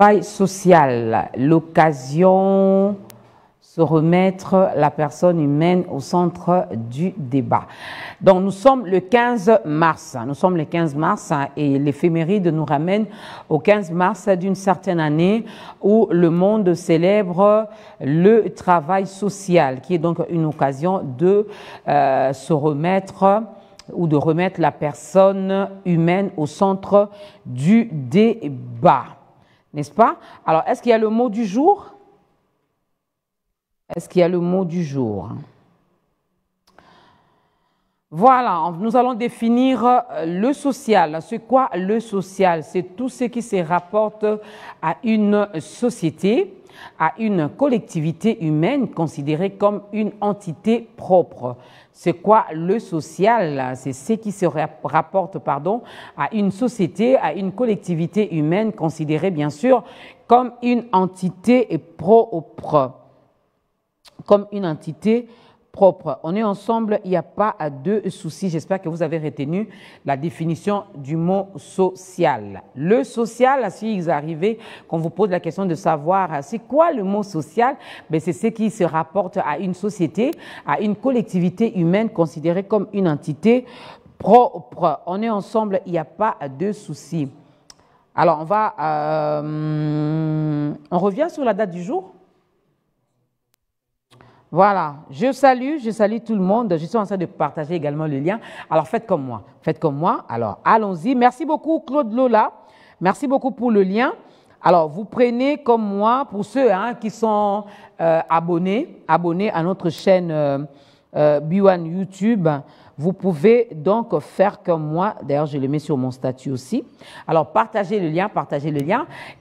Travail social, l'occasion se remettre la personne humaine au centre du débat. Donc nous sommes le 15 mars, et l'éphéméride nous ramène au 15 mars d'une certaine année où le monde célèbre le travail social, qui est donc une occasion de se remettre ou de remettre la personne humaine au centre du débat. N'est-ce pas? Alors, est-ce qu'il y a le mot du jour? Est-ce qu'il y a le mot du jour? Voilà, nous allons définir le social. C'est quoi le social? C'est tout ce qui se rapporte à une société, à une collectivité humaine considérée comme une entité propre. C'est quoi le social? C'est ce qui se rapporte, à une société, à une collectivité humaine considérée bien sûr comme une entité propre. Comme une entité propre. On est ensemble, il n'y a pas de souci. J'espère que vous avez retenu la définition du mot social. Le social, si vous arrivez, qu'on vous pose la question de savoir c'est quoi le mot social, ben c'est ce qui se rapporte à une société, à une collectivité humaine considérée comme une entité propre. On est ensemble, il n'y a pas de souci. Alors, on revient sur la date du jour. Voilà, je salue tout le monde. Je suis en train de partager également le lien. Alors, faites comme moi. Alors, allons-y. Merci beaucoup, Claude Lola. Merci beaucoup pour le lien. Alors, vous prenez comme moi, pour ceux qui sont abonnés à notre chaîne B1 YouTube, vous pouvez donc faire comme moi. D'ailleurs, je le mets sur mon statut aussi. Alors, partagez le lien.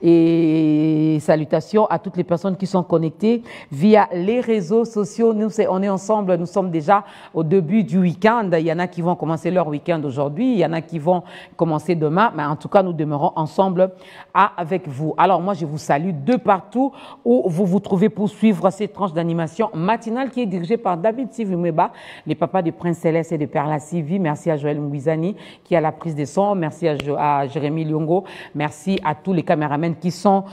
Et salutations à toutes les personnes qui sont connectées via les réseaux sociaux. Nous, on est ensemble. Nous sommes déjà au début du week-end. Il y en a qui vont commencer leur week-end aujourd'hui. Il y en a qui vont commencer demain. Mais en tout cas, nous demeurons ensemble avec vous. Alors, moi, je vous salue de partout où vous vous trouvez pour suivre cette tranche d'animation matinale qui est dirigée par David Sivumeba, les papas de Prince Céleste et de Perla Sivi. Merci à Joël Mouizani qui a la prise des sons. Merci à Jérémy Lyongo. Merci à tous les caméramans qui sont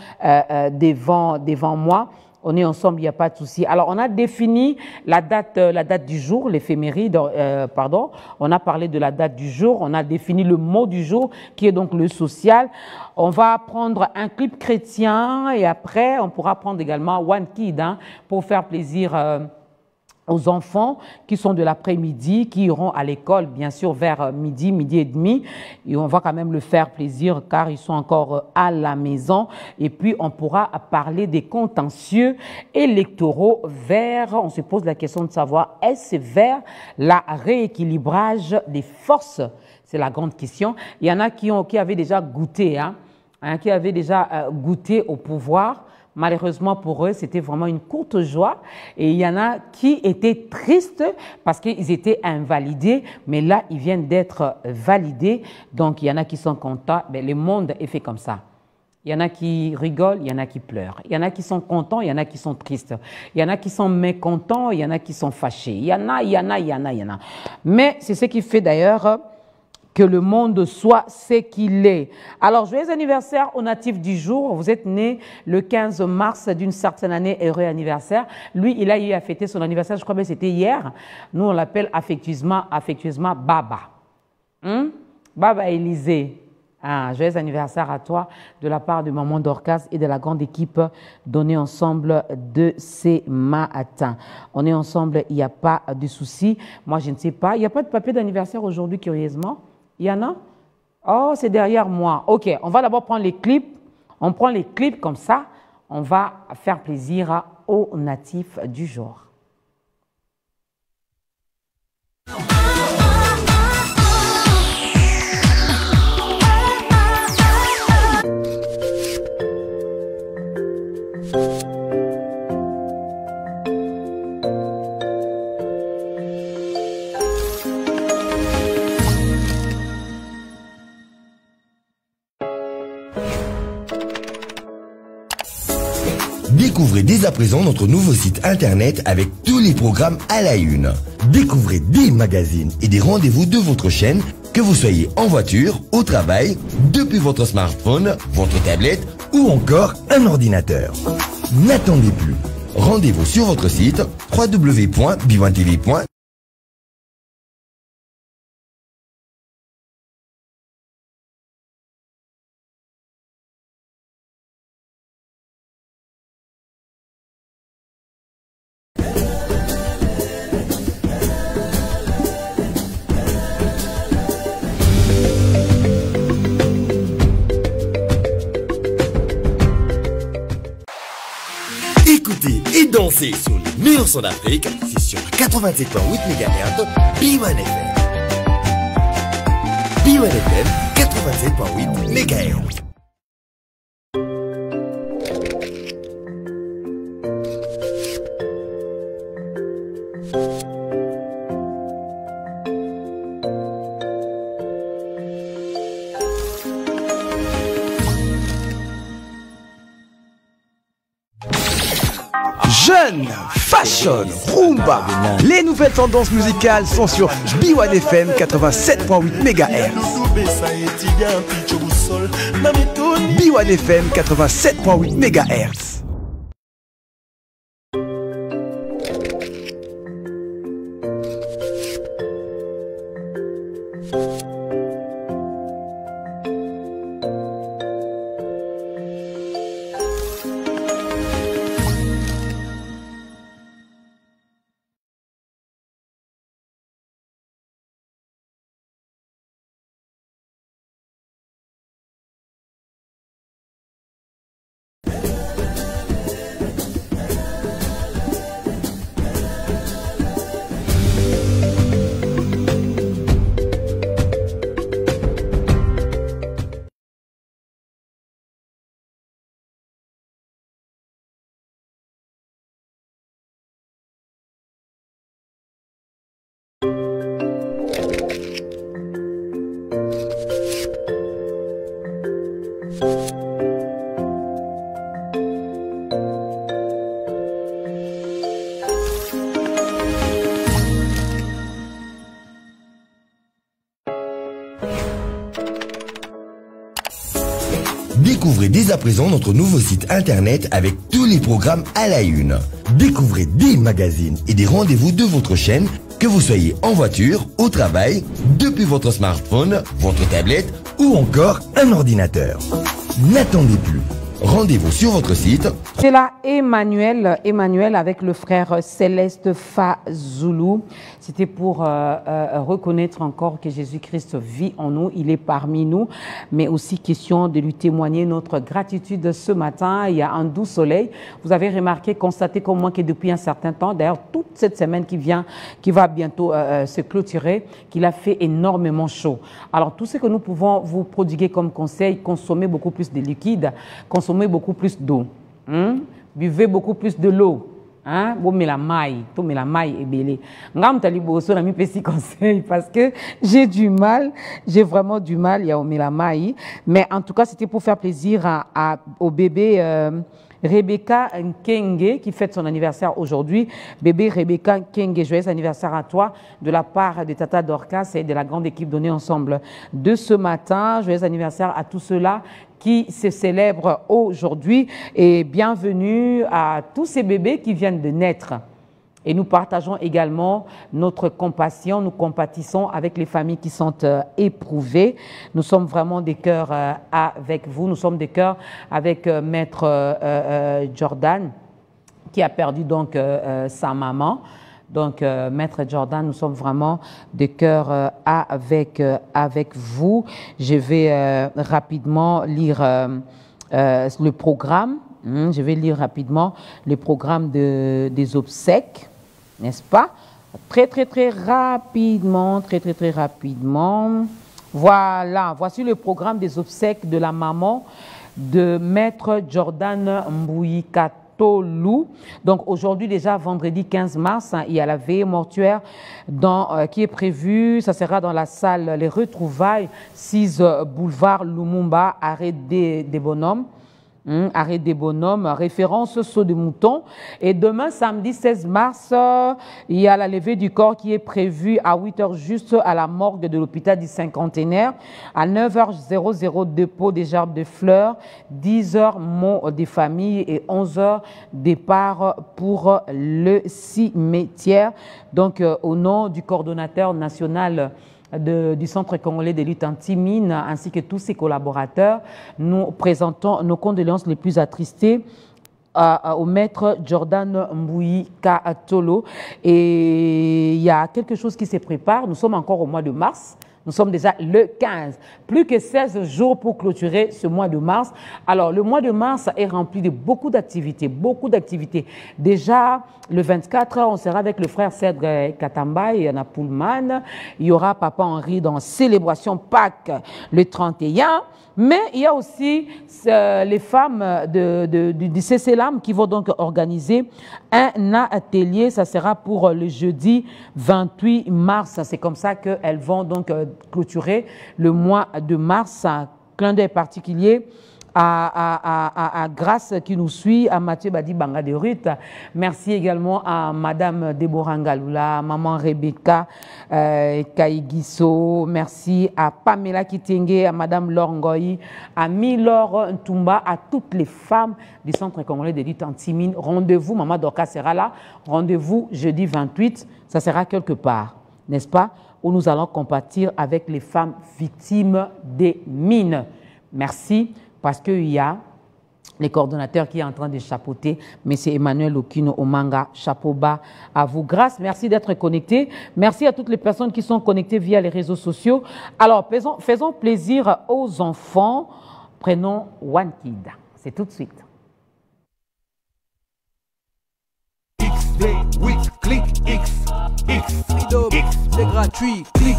devant moi. On est ensemble, il n'y a pas de souci. Alors, on a défini la date du jour, l'éphéméride, On a parlé de la date du jour. On a défini le mot du jour, qui est donc le social. On va prendre un clip chrétien et après, on pourra prendre également One Kid pour faire plaisir aux enfants qui sont de l'après-midi, qui iront à l'école, bien sûr, vers midi et demi. Et on va quand même le faire plaisir car ils sont encore à la maison. Et puis, on pourra parler des contentieux électoraux on se pose la question de savoir, est-ce vers la rééquilibrage des forces? C'est la grande question. Il y en a qui avaient déjà goûté, qui avaient déjà goûté au pouvoir. Malheureusement pour eux, c'était vraiment une courte joie. Et il y en a qui étaient tristes parce qu'ils étaient invalidés. Mais là, ils viennent d'être validés. Donc, il y en a qui sont contents. Mais le monde est fait comme ça. Il y en a qui rigolent, il y en a qui pleurent. Il y en a qui sont contents, il y en a qui sont tristes. Il y en a qui sont mécontents, il y en a qui sont fâchés. Il y en a. Mais c'est ce qui fait d'ailleurs que le monde soit ce qu'il est. Alors, joyeux anniversaire au natif du jour. Vous êtes né le 15 mars d'une certaine année, heureux anniversaire. Lui, il a eu à fêter son anniversaire, je crois que c'était hier. Nous, on l'appelle affectueusement Baba. Baba Élisée. Joyeux anniversaire à toi de la part de Maman Dorcas et de la grande équipe donnée ensemble de ces matins. On est ensemble, il n'y a pas de souci. Moi, je ne sais pas. Il n'y a pas de papier d'anniversaire aujourd'hui, curieusement. Il y en a? Oh, c'est derrière moi. OK, on va d'abord prendre les clips. On prend les clips comme ça. On va faire plaisir aux natifs du jour. Découvrez dès à présent notre nouveau site internet avec tous les programmes à la une. Découvrez des magazines et des rendez-vous de votre chaîne, que vous soyez en voiture, au travail, depuis votre smartphone, votre tablette ou encore un ordinateur. N'attendez plus. Rendez-vous sur votre site www.b1tv.com. Écoutez et dansez sur les meilleurs sons d'Afrique, c'est sur 87.8 MHz, B1 FM. B1 FM, 87.8 MHz. Jeune, fashion, rumba. Les nouvelles tendances musicales sont sur B1 FM 87.8 MHz. B1 FM 87.8 MHz. Découvrez dès à présent notre nouveau site internet avec tous les programmes à la une. Découvrez des magazines et des rendez-vous de votre chaîne, que vous soyez en voiture, au travail, depuis votre smartphone, votre tablette ou encore un ordinateur. N'attendez plus. Rendez-vous sur votre site. C'est là Emmanuel avec le frère Céleste Fazoulou. C'était pour reconnaître encore que Jésus-Christ vit en nous, il est parmi nous, mais aussi question de lui témoigner notre gratitude ce matin. Il y a un doux soleil. Vous avez remarqué, constaté comme moi que depuis un certain temps, d'ailleurs toute cette semaine qui va bientôt se clôturer, qu'il a fait énormément chaud. Alors tout ce que nous pouvons vous prodiguer comme conseil, consommez beaucoup plus de liquides, consommez beaucoup plus d'eau. Buvez beaucoup plus de l'eau. Bon, mais la maille est belle. Ngam talibo so na mi pesi conseil parce que j'ai vraiment du mal. Il y a la maille, mais en tout cas c'était pour faire plaisir au bébé Rebecca Nkenge qui fête son anniversaire aujourd'hui. Bébé Rebecca Nkenge, joyeux anniversaire à toi de la part de Tata Dorcas et de la grande équipe donnée ensemble de ce matin. Joyeux anniversaire à tous ceux-là qui se célèbrent aujourd'hui et bienvenue à tous ces bébés qui viennent de naître. Et nous partageons également notre compassion, nous compatissons avec les familles qui sont éprouvées. Nous sommes vraiment des cœurs avec vous, nous sommes des cœurs avec Maître Jordan qui a perdu donc sa maman. Donc, Maître Jordan, nous sommes vraiment de cœur avec vous. Je vais rapidement lire le programme. Je vais lire rapidement le programme des obsèques, n'est-ce pas? Très rapidement. Voilà, voici le programme des obsèques de la maman de Maître Jordan Mbouyika Tolou. Donc aujourd'hui déjà vendredi 15 mars, il y a la veillée mortuaire qui est prévue. Ça sera dans la salle Les Retrouvailles, 6 boulevard Lumumba, arrêt des bonhommes. Arrêt des bonhommes, référence saut de mouton. Et demain, samedi 16 mars, il y a la levée du corps qui est prévue à 8h juste à la morgue de l'hôpital du Cinquantenaire. À 9h00, dépôt des gerbes de fleurs. 10h, mot des familles. Et 11h, départ pour le cimetière. Donc, au nom du coordonnateur national du Centre congolais de lutte anti-mine ainsi que tous ses collaborateurs, nous présentons nos condoléances les plus attristées au maître Jordan Mbouyi Katolo. Et il y a quelque chose qui se prépare. Nous sommes encore au mois de mars. Nous sommes déjà le 15. Plus que 16 jours pour clôturer ce mois de mars. Alors, le mois de mars est rempli de beaucoup d'activités, Déjà, le 24, on sera avec le frère Cèdre Katamba et Anna Pullman. Il y aura Papa Henri dans Célébration Pâques le 31. Mais il y a aussi les femmes du CCLAM qui vont donc organiser un atelier. Ça sera pour le jeudi 28 mars. C'est comme ça qu'elles vont donc clôturer le mois de mars. Un clin d'œil particulier à Grâce qui nous suit, à Mathieu Badi Banga de Ruth. Merci également à Madame Déborah Ngaloula, Maman Rebecca Kaigiso. Merci à Pamela Kitenge, à Madame Lorngoy, à Milor Ntumba, à toutes les femmes du Centre congolais de lutte anti-mine. Rendez-vous, Maman Dorka sera là. Rendez-vous jeudi 28. Ça sera quelque part, n'est-ce pas, où nous allons compatir avec les femmes victimes des mines. Merci. Parce qu'il y a les coordonnateurs qui est en train de chapeauter, M. Emmanuel Okino Omanga, chapeau bas à vous. Grâce, merci d'être connectés. Merci à toutes les personnes qui sont connectées via les réseaux sociaux. Alors, faisons plaisir aux enfants. Prenons One Kid. C'est tout de suite. XD8, clic, X, freedom, c'est gratuit, clic,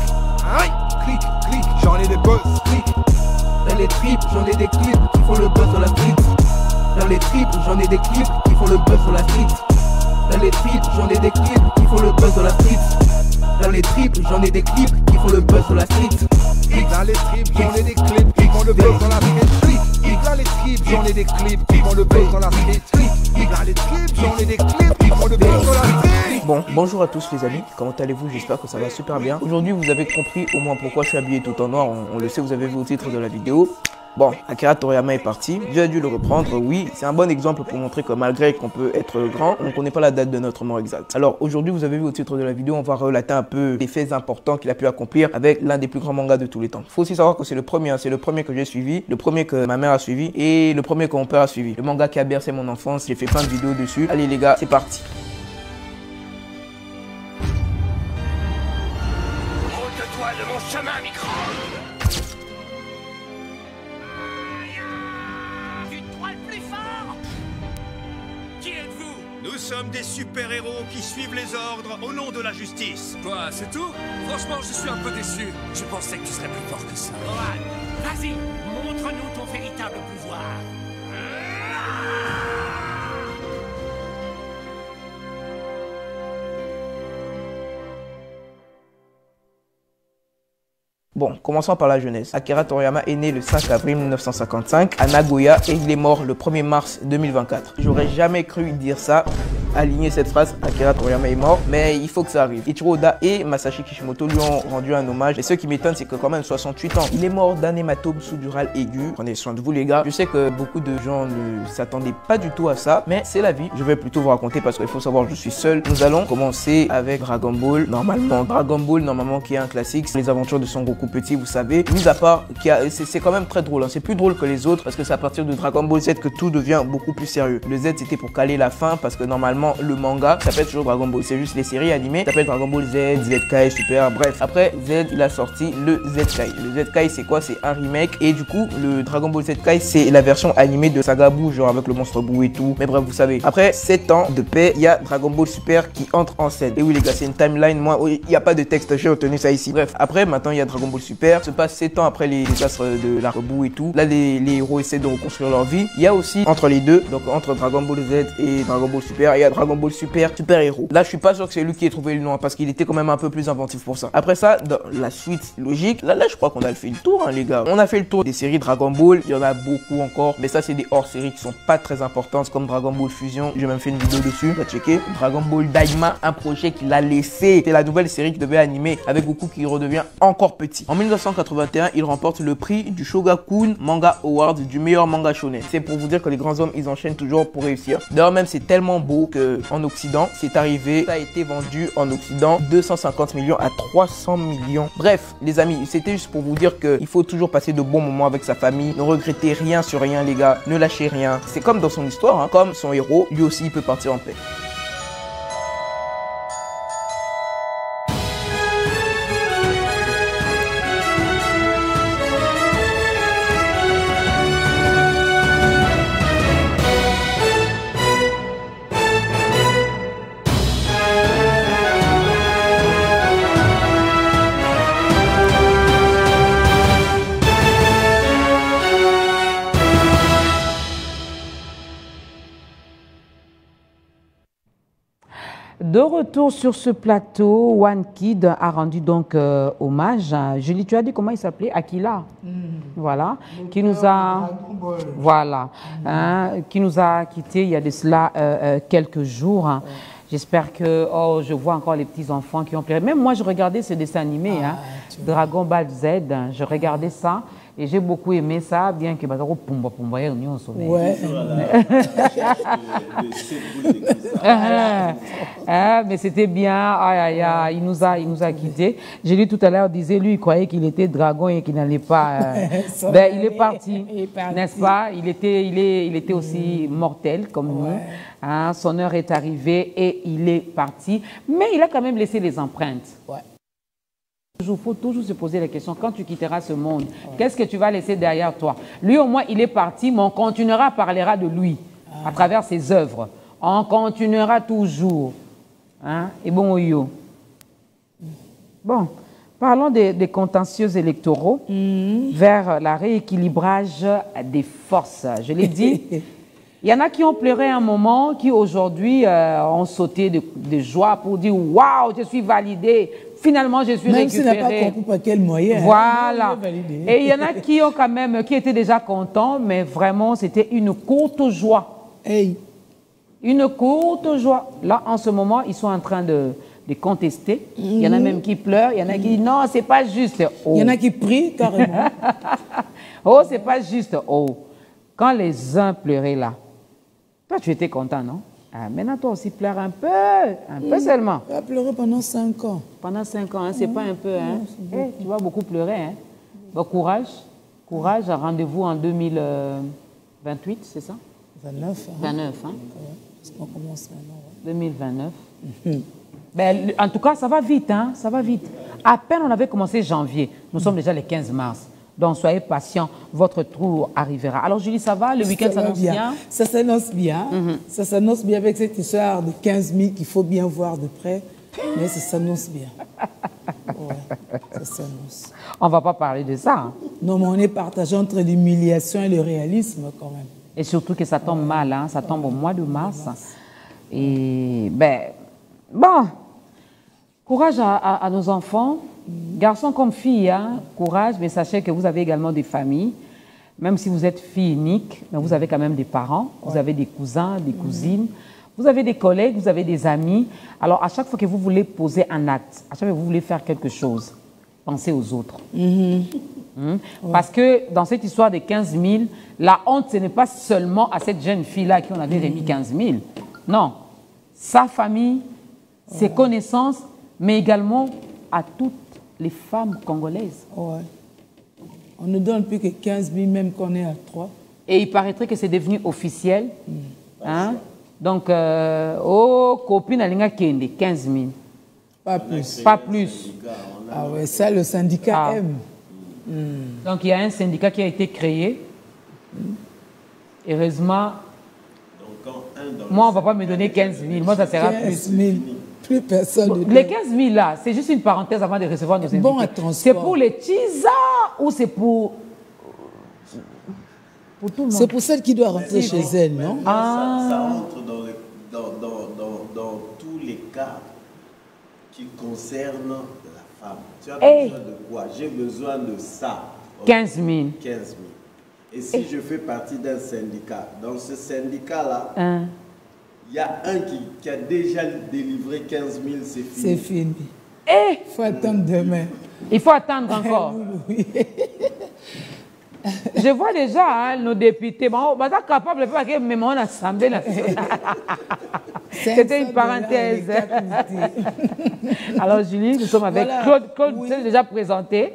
clic, j'en ai des buzz, clic. Dans les tripes, j'en ai des clips qui font le buzz sur la street. Dans les tripes, j'en ai des clips qui font le buzz sur la street. Dans les tripes, j'en ai des clips qui font le buzz sur la street. Dans les tripes, j'en ai des clips qui font le buzz sur la street. Dans les tripes, j'en ai des clips qui font le buzz sur la street. Dans les tripes, j'en ai des clips qui font le buzz sur la street. Dans les tripes, j'en ai des clips qui font le buzz sur la street. Bon, bonjour à tous les amis, comment allez-vous? J'espère que ça va super bien. Aujourd'hui, vous avez compris au moins pourquoi je suis habillé tout en noir, on le sait, vous avez vu au titre de la vidéo. Bon, Akira Toriyama est parti, Dieu a dû le reprendre, oui, c'est un bon exemple pour montrer que malgré qu'on peut être grand, on ne connaît pas la date de notre mort exacte. Alors aujourd'hui, vous avez vu au titre de la vidéo, on va relater un peu les faits importants qu'il a pu accomplir avec l'un des plus grands mangas de tous les temps. Il faut aussi savoir que c'est le premier que j'ai suivi, le premier que ma mère a suivi et le premier que mon père a suivi. Le manga qui a bercé mon enfance, j'ai fait plein de vidéos dessus. Allez les gars, c'est parti. Ôte-toi de mon chemin, micro. Nous sommes des super-héros qui suivent les ordres au nom de la justice. Quoi, c'est tout? Franchement, je suis un peu déçu. Je pensais que tu serais plus fort que ça. Oran, vas-y, montre-nous ton véritable pouvoir. Bon, commençons par la jeunesse. Akira Toriyama est né le 5 avril 1955 à Nagoya et il est mort le 1er mars 2024. J'aurais jamais cru dire ça, aligner cette phrase, Akira Toriyama est mort, mais il faut que ça arrive. Ichiro Oda et Masashi Kishimoto lui ont rendu un hommage et ce qui m'étonne c'est que quand même 68 ans, il est mort d'un hématome sous-dural aigu. Prenez soin de vous les gars. Je sais que beaucoup de gens ne s'attendaient pas du tout à ça, mais c'est la vie. Je vais plutôt vous raconter parce qu'il faut savoir je suis seul. Nous allons commencer avec Dragon Ball. Dragon Ball qui est un classique, les aventures de Son Goku petit, vous savez, mis à part c'est quand même très drôle, hein. C'est plus drôle que les autres parce que c'est à partir de Dragon Ball Z que tout devient beaucoup plus sérieux. Le Z c'était pour caler la fin parce que normalement le manga s'appelle toujours Dragon Ball, c'est juste les séries animées s'appellent Dragon Ball Z, Z-Kai, Super, bref. Après Z il a sorti le Z-Kai. Le Z-Kai c'est quoi? C'est un remake et du coup le Dragon Ball Z-Kai c'est la version animée de Saga Buu, genre avec le monstre Buu et tout, mais bref vous savez. Après 7 ans de paix, il y a Dragon Ball Super qui entre en scène. Et oui les gars, c'est une timeline, moi il n'y a pas de texte, j'ai retenu ça ici. Bref, après maintenant il y a Dragon Ball Super, se passe 7 ans après les désastres de l'arc Buu et tout. Là les héros essaient de reconstruire leur vie. Il y a aussi entre les deux, donc entre Dragon Ball Z et Dragon Ball Super, il y a Dragon Ball Super, Super Héros. Là, je suis pas sûr que c'est lui qui ait trouvé le nom, hein, parce qu'il était quand même un peu plus inventif pour ça. Après ça, dans la suite logique, là, je crois qu'on a fait le tour, hein, les gars. On a fait le tour des séries Dragon Ball, il y en a beaucoup encore, mais ça, c'est des hors-séries qui sont pas très importantes, comme Dragon Ball Fusion. J'ai même fait une vidéo dessus, on va checker. Dragon Ball Daima, un projet qu'il a laissé. C'est la nouvelle série qu'il devait animer avec Goku qui redevient encore petit. En 1981, il remporte le prix du Shogakukan Manga Award du meilleur manga shonen. C'est pour vous dire que les grands hommes, ils enchaînent toujours pour réussir. D'ailleurs, même c'est tellement beau que en Occident, c'est arrivé, ça a été vendu en Occident 250 millions à 300 millions. Bref, les amis, c'était juste pour vous dire qu'il faut toujours passer de bons moments avec sa famille. Ne regrettez rien sur rien, les gars. Ne lâchez rien. C'est comme dans son histoire, hein, comme son héros, lui aussi, il peut partir en paix. De retour sur ce plateau, One Kid a rendu donc hommage. Julie, tu as dit comment il s'appelait? Akila. Voilà. Qui nous a, voilà, qui nous a quittés il y a de cela quelques jours. J'espère que, oh, je vois encore les petits-enfants qui ont pleuré. Même moi, je regardais ce dessin animé, Dragon Ball Z. Je regardais ça. Et j'ai beaucoup aimé ça, bien que ouais. Mais c'était bien. Il nous a quittés. J'ai lu tout à l'heure, disait lui, il croyait qu'il était dragon et qu'il n'allait pas. Ben, il est parti, n'est-ce pas? Il était aussi mortel comme nous. Son heure est arrivée et il est parti. Mais il a quand même laissé les empreintes. Ouais. Il faut toujours se poser la question, quand tu quitteras ce monde, qu'est-ce que tu vas laisser derrière toi? Lui, au moins, il est parti, mais on continuera, parlera de lui à travers ses œuvres. On continuera toujours. Et bon, yo. Bon, parlons des contentieux électoraux vers la rééquilibrage des forces. Je l'ai dit, il y en a qui ont pleuré un moment, qui aujourd'hui ont sauté de joie pour dire « Waouh, je suis validé ». Finalement, je suis récupéré. Même s'il n'a pas compris par quel moyen. Voilà. Et il y en a qui ont quand même, qui étaient déjà contents, mais vraiment, c'était une courte joie. Hey. Une courte joie. Là, en ce moment, ils sont en train de contester. Il y en a même qui pleurent. Il y en a qui disent non, c'est pas juste. Oh. Il y en a qui prient carrément. Oh, c'est pas juste. Oh. Quand les uns pleuraient là, toi, tu étais content, non? Maintenant, toi aussi, pleure un peu seulement. Tu vas pleurer pendant 5 ans. Pendant 5 ans, c'est pas un peu. Tu vas beaucoup pleurer. Bon, courage. Courage, rendez-vous en 2028, c'est ça? 29. 29, Parce qu'on commence maintenant. 2029. Ben, en tout cas, ça va vite, ça va vite. À peine on avait commencé janvier, nous sommes déjà le 15 mars. Donc, soyez patients, votre tour arrivera. Alors, Julie, ça va? Le week-end s'annonce bien? Ça s'annonce bien. Ça s'annonce bien avec cette histoire de 15 000 qu'il faut bien voir de près. Mais ça s'annonce bien. Ouais, ça s'annonce. On ne va pas parler de ça. Non, mais on est partagé entre l'humiliation et le réalisme quand même. Et surtout que ça tombe mal, ça tombe au mois de mars. Et, ben, bon, courage à nos enfants. Garçons comme filles, courage, mais sachez que vous avez également des familles. Même si vous êtes fille unique, mais vous avez quand même des parents, vous avez des cousins, des cousines, vous avez des collègues, vous avez des amis. Alors, à chaque fois que vous voulez poser un acte, à chaque fois que vous voulez faire quelque chose, pensez aux autres. Parce que dans cette histoire des 15 000, la honte, ce n'est pas seulement à cette jeune fille-là à qui on avait remis 15 000. Non, sa famille, ses connaissances, mais également à toutes les femmes congolaises. Ouais. On ne donne plus que 15 000, même qu'on est à 3. Et il paraîtrait que c'est devenu officiel. Donc, oh, copine Alinga Kende, 15 000. Pas plus. Pas plus. Ah ouais, ça, le syndicat aime. Donc, il y a un syndicat qui a été créé. Heureusement, moi, on ne va pas me donner 15 000. Moi, ça sera 15 000. Plus personne. Les 15 000 là, c'est juste une parenthèse avant de recevoir nos invités. Bon à transport. C'est pour les Tisa ou c'est pour tout le monde? C'est pour celle qui doit rentrer chez elle, non? Ça rentre dans dans tous les cas qui concernent la femme. Tu as besoin de quoi? J'ai besoin de ça. 15 000. 15 000. Et si je fais partie d'un syndicat, dans ce syndicat-là, il y a un qui a déjà délivré 15 000, c'est fini. C'est fini. Il faut attendre demain. Il faut attendre encore. Je vois déjà nos députés. Bon, on est capable de faire même en Assemblée nationale. C'était une parenthèse. Alors, Julie, nous sommes avec Claude. Claude, vous êtes déjà présenté.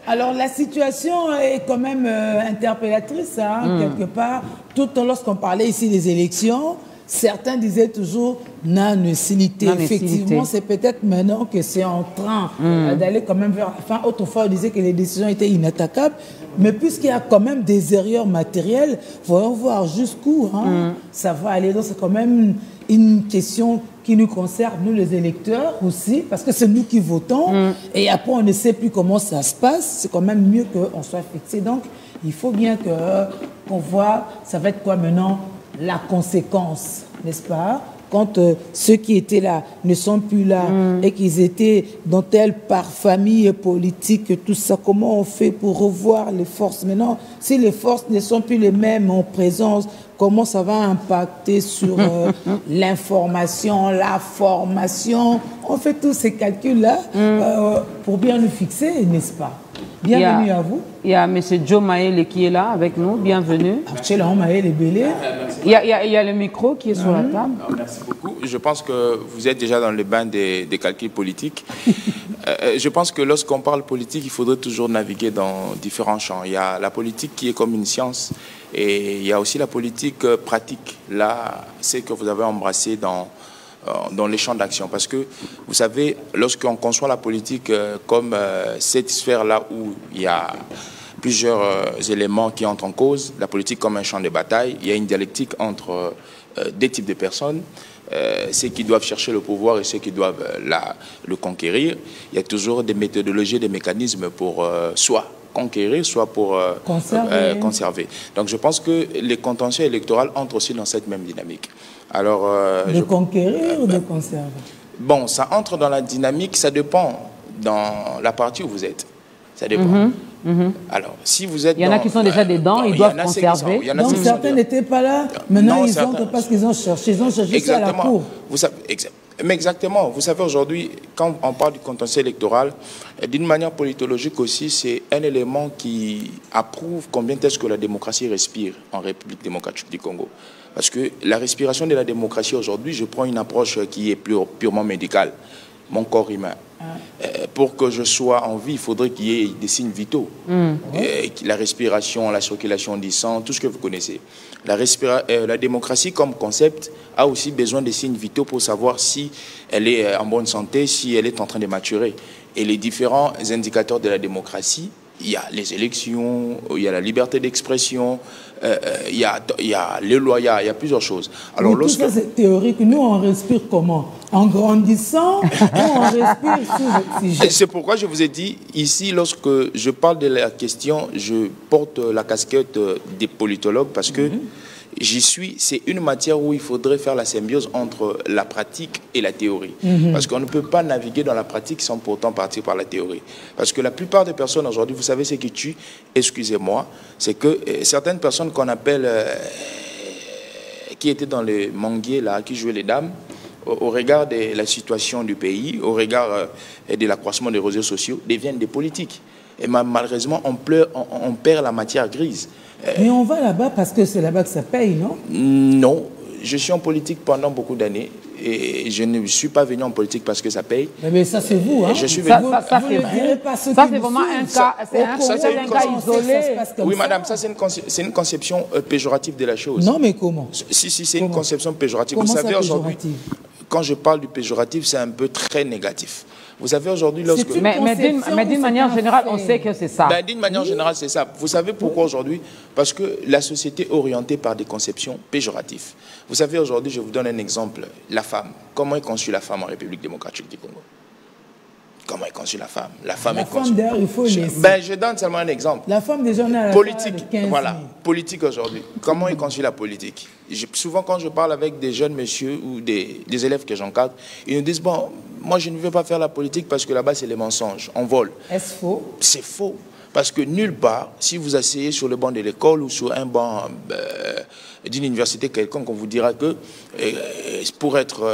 Alors, la situation est quand même interpellatrice, quelque part. Tout lorsqu'on parlait ici des élections, certains disaient toujours non-hostilité. Effectivement, c'est peut-être maintenant que c'est en train d'aller quand même vers la fin. Autrefois, on disait que les décisions étaient inattaquables. Mais puisqu'il y a quand même des erreurs matérielles, voyons voir jusqu'où ça va aller. Donc, c'est quand même une question qui nous concerne, nous les électeurs aussi, parce que c'est nous qui votons. Et après, on ne sait plus comment ça se passe. C'est quand même mieux qu'on soit fixé. Donc, il faut bien qu'on voit, ça va être quoi maintenant la conséquence, n'est-ce pas? Quand ceux qui étaient là ne sont plus là et qu'ils étaient dans telle famille politique, tout ça, comment on fait pour revoir les forces? Maintenant, si les forces ne sont plus les mêmes en présence, comment ça va impacter sur l'information, la formation? On fait tous ces calculs-là pour bien nous fixer, n'est-ce pas? Bienvenue à vous. Il y a M. Joe Maël qui est là avec nous. Bienvenue. Il y a le micro qui est sur la table. Merci beaucoup. Je pense que vous êtes déjà dans le bain des calculs politiques. Je pense que lorsqu'on parle politique, il faudrait toujours naviguer dans différents champs. Il y a la politique qui est comme une science et il y a aussi la politique pratique. Là, c'est que vous avez embrassé dans les champs d'action. Parce que, vous savez, lorsqu'on conçoit la politique comme cette sphère-là où il y a plusieurs éléments qui entrent en cause, la politique comme un champ de bataille, il y a une dialectique entre des types de personnes, ceux qui doivent chercher le pouvoir et ceux qui doivent le conquérir. Il y a toujours des méthodologies, des mécanismes pour soit conquérir, soit pour conserver. Donc je pense que les contentieux électoraux entrent aussi dans cette même dynamique. Alors, de conquérir ou de conserver? Bon, ça entre dans la dynamique, ça dépend dans la partie où vous êtes. Ça dépend. Alors, si vous êtes il y en a qui sont déjà dedans, ils doivent conserver. Donc certains n'étaient pas là, maintenant ils entrent parce qu'ils ont cherché. Ils ont cherché ça à la cour. Vous savez, mais exactement. Vous savez, aujourd'hui, quand on parle du contentieux électoral, d'une manière politologique aussi, c'est un élément qui approuve combien est-ce que la démocratie respire en République démocratique du Congo. Parce que la respiration de la démocratie aujourd'hui, je prends une approche qui est purement médicale. Mon corps humain. Pour que je sois en vie, il faudrait qu'il y ait des signes vitaux. La respiration, la circulation du sang, tout ce que vous connaissez. La démocratie comme concept a aussi besoin des signes vitaux pour savoir si elle est en bonne santé, si elle est en train de maturer. Et les différents indicateurs de la démocratie, il y a les élections, il y a la liberté d'expression, il y a les lois, il y a plusieurs choses. Alors, tout ça, c'est théorique. Nous, on respire comment? En grandissant, on respire sous oxygène. C'est pourquoi je vous ai dit, ici, lorsque je parle de la question, je porte la casquette des politologues parce que j'y suis, c'est une matière où il faudrait faire la symbiose entre la pratique et la théorie. Parce qu'on ne peut pas naviguer dans la pratique sans pourtant partir par la théorie. Parce que la plupart des personnes aujourd'hui, vous savez ce qui tue, excusez-moi, c'est que certaines personnes qu'on appelle, qui étaient dans les manguiers, là, qui jouaient les dames, au regard de la situation du pays, au regard de l'accroissement des réseaux sociaux, deviennent des politiques. Et malheureusement, on perd la matière grise. Mais on va là-bas parce que c'est là-bas que ça paye, non? Non. Je suis en politique pendant beaucoup d'années et je ne suis pas venu en politique parce que ça paye. Mais ça, c'est vous, hein? Je suis venu... Ça c'est vraiment un cas, isolé. Oui, madame, ça, c'est une conception péjorative de la chose. Non, mais comment? Si, c'est une conception péjorative. Comment vous savez, aujourd'hui, quand je parle du péjoratif, c'est un peu très négatif. Vous savez, aujourd'hui, lorsque... Mais d'une manière générale, on sait que c'est ça. D'une manière générale, c'est ça. Vous savez pourquoi aujourd'hui? Parce que la société est orientée par des conceptions péjoratives. Vous savez, aujourd'hui, je vous donne un exemple. La femme. Comment est conçue la femme en République démocratique du Congo? Comment est conçue la femme? La femme La est femme, conçue. d'ailleurs, il faut laisser. Ben, je donne seulement un exemple. La femme déjà on est à la Politique, de 15 000. voilà, politique aujourd'hui. Comment est conçue la politique? Souvent, quand je parle avec des jeunes messieurs ou des élèves que j'encadre, ils nous disent, bon, moi je ne veux pas faire la politique parce que là-bas c'est les mensonges, on vole. Est-ce faux? C'est faux. Parce que nulle part, si vous asseyez sur le banc de l'école ou sur un banc d'une université quelconque, on vous dira que pour être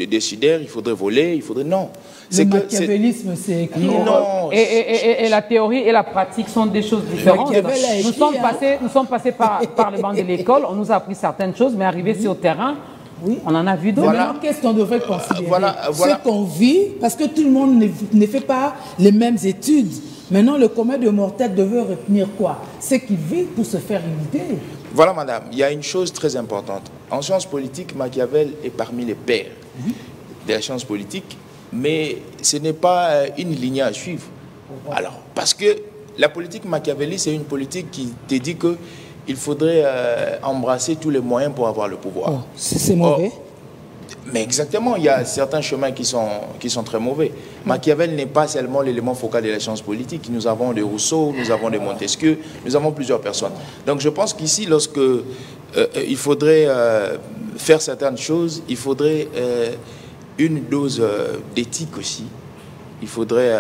décideur, il faudrait voler, il faudrait... Non. Le machiavélisme, c'est écrit. Non. Et la théorie et la pratique sont des choses différentes. Nous sommes passés par le banc de l'école, on nous a appris certaines choses, mais arrivé sur le terrain, oui, on en a vu d'autres. Voilà. Qu'est-ce qu'on devrait considérer? Ce qu'on vit, parce que tout le monde ne fait pas les mêmes études. Maintenant, le commun de mortels devait retenir quoi? C'est qu'il vit pour se faire une idée. Voilà, madame, il y a une chose très importante. En sciences politiques, Machiavel est parmi les pères de la science politique, mais ce n'est pas une lignée à suivre. Alors, parce que la politique machiavéliste, c'est une politique qui te dit qu'il faudrait embrasser tous les moyens pour avoir le pouvoir. Oh, c'est mauvais. Mais exactement, il y a certains chemins qui sont très mauvais. Machiavel n'est pas seulement l'élément focal de la science politique. Nous avons des Rousseau, nous avons des Montesquieu, nous avons plusieurs personnes. Donc je pense qu'ici, lorsque il faudrait faire certaines choses, il faudrait une dose d'éthique aussi. Il faudrait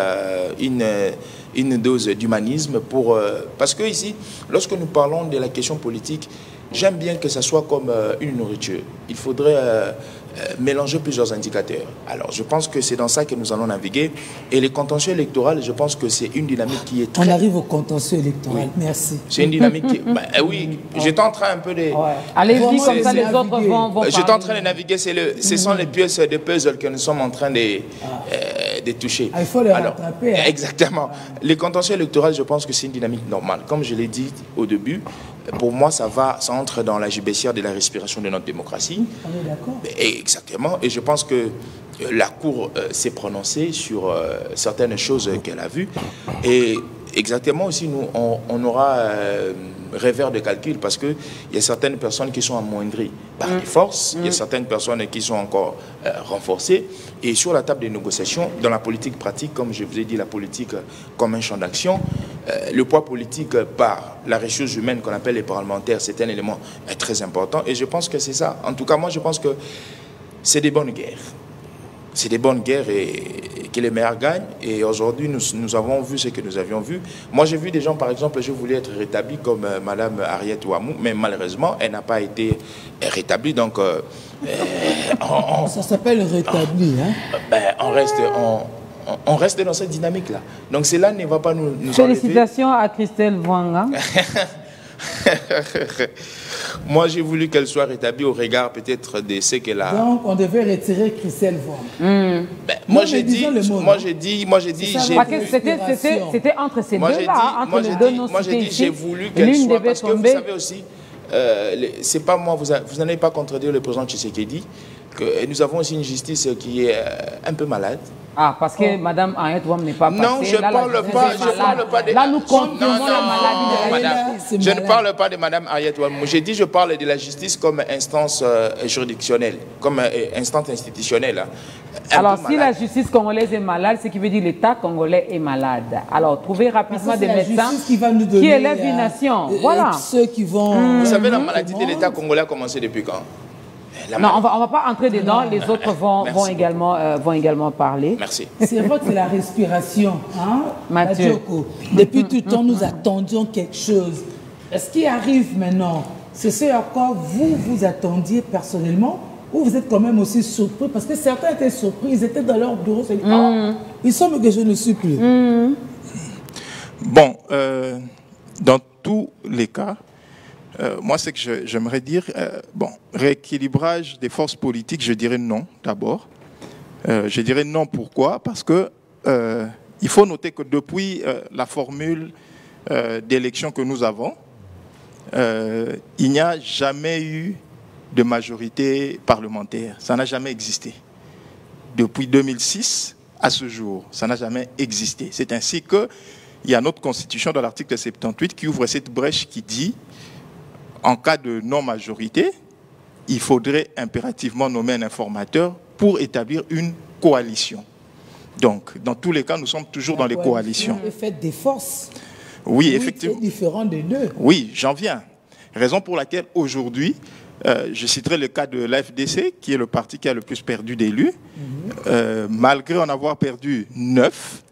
une dose d'humanisme pour... parce que ici, lorsque nous parlons de la question politique, j'aime bien que ça soit comme une nourriture. Il faudrait mélanger plusieurs indicateurs. Alors, je pense que c'est dans ça que nous allons naviguer. Et les contentieux électoraux, je pense que c'est une dynamique qui est très... On arrive au contentieux électoral. Oui. Merci. C'est une dynamique qui... oui, j'étais en train un peu de... Ouais. Allez-y, comme ça, les autres vont j'étais en train de naviguer. Ce sont les pièces de puzzle que nous sommes en train de toucher. Il faut les rattraper. Hein. Exactement. Les contentieux électoraux, je pense que c'est une dynamique normale. Comme je l'ai dit au début, pour moi, ça entre dans la gibecière de la respiration de notre démocratie. On est d'accord. Exactement. Et je pense que la Cour s'est prononcée sur certaines choses qu'elle a vues. Et exactement aussi, nous, on aura revers de calcul parce qu'il y a certaines personnes qui sont amoindries par les forces, il y a certaines personnes qui sont encore renforcées. Et sur la table des négociations, dans la politique pratique, comme je vous ai dit, la politique comme un champ d'action, le poids politique par la ressource humaine qu'on appelle les parlementaires, c'est un élément très important. Et je pense que c'est ça. En tout cas, moi, je pense que c'est des bonnes guerres. C'est des bonnes guerres et que les meilleurs gagnent. Et aujourd'hui, nous avons vu ce que nous avions vu. Moi, j'ai vu des gens, par exemple, je voulais être rétabli comme Mme Harriet Ouamou, mais malheureusement, elle n'a pas été rétablie. Donc, ça s'appelle rétabli. On reste dans cette dynamique-là. Donc, cela ne va pas nous Félicitations à Christelle Vwanga. Moi, j'ai voulu qu'elle soit rétablie au regard peut-être de ce qu'elle a... Donc, on devait retirer Christelle Vwanga. Moi, j'ai dit... C'était entre ces deux-là, entre les deux noms cités ici. J'ai voulu qu'elle soit... Parce que vous savez aussi, c'est pas moi, vous n'allez pas contredire le président Tshisekedi, que nous avons aussi une justice qui est un peu malade. Ah, parce que Mme Harriet Ouamou n'est pas passée. Non, je ne parle pas de... Là, nous confirmons la maladie de la justice. Je ne parle pas de Mme Harriet Ouamou. J'ai dit, je parle de la justice comme instance juridictionnelle, comme instance institutionnelle. Alors, si la justice congolaise est malade, ce qui veut dire l'État congolais est malade. Alors, trouvez rapidement des médecins qui élèvent une nation. Voilà. Ceux qui vont... Vous savez, la maladie de l'État congolais a commencé depuis quand? Non, on va pas entrer dedans. Les autres vont également parler. Merci. C'est vrai que c'est la respiration, hein, Mathieu. Depuis tout le temps, nous attendions quelque chose. Ce qui arrive maintenant, c'est ce à quoi vous attendiez personnellement, ou vous êtes quand même aussi surpris? Parce que certains étaient surpris, ils étaient dans leur bureau, ils se disent, il semble que je ne suis plus. Bon, dans tous les cas, moi, c'est que j'aimerais dire, rééquilibrage des forces politiques, je dirais non, d'abord. Je dirais non, pourquoi? Parce que il faut noter que depuis la formule d'élection que nous avons, il n'y a jamais eu de majorité parlementaire. Ça n'a jamais existé. Depuis 2006 à ce jour, ça n'a jamais existé. C'est ainsi qu'il y a notre constitution dans l'article 78 qui ouvre cette brèche qui dit en cas de non-majorité, il faudrait impérativement nommer un informateur pour établir une coalition. Donc, dans tous les cas, nous sommes toujours dans les coalitions. Le fait des forces. Oui, effectivement. C'est différent des deux. Oui, j'en viens. Raison pour laquelle aujourd'hui, je citerai le cas de l'AFDC, qui est le parti qui a le plus perdu d'élus. Malgré en avoir perdu 9,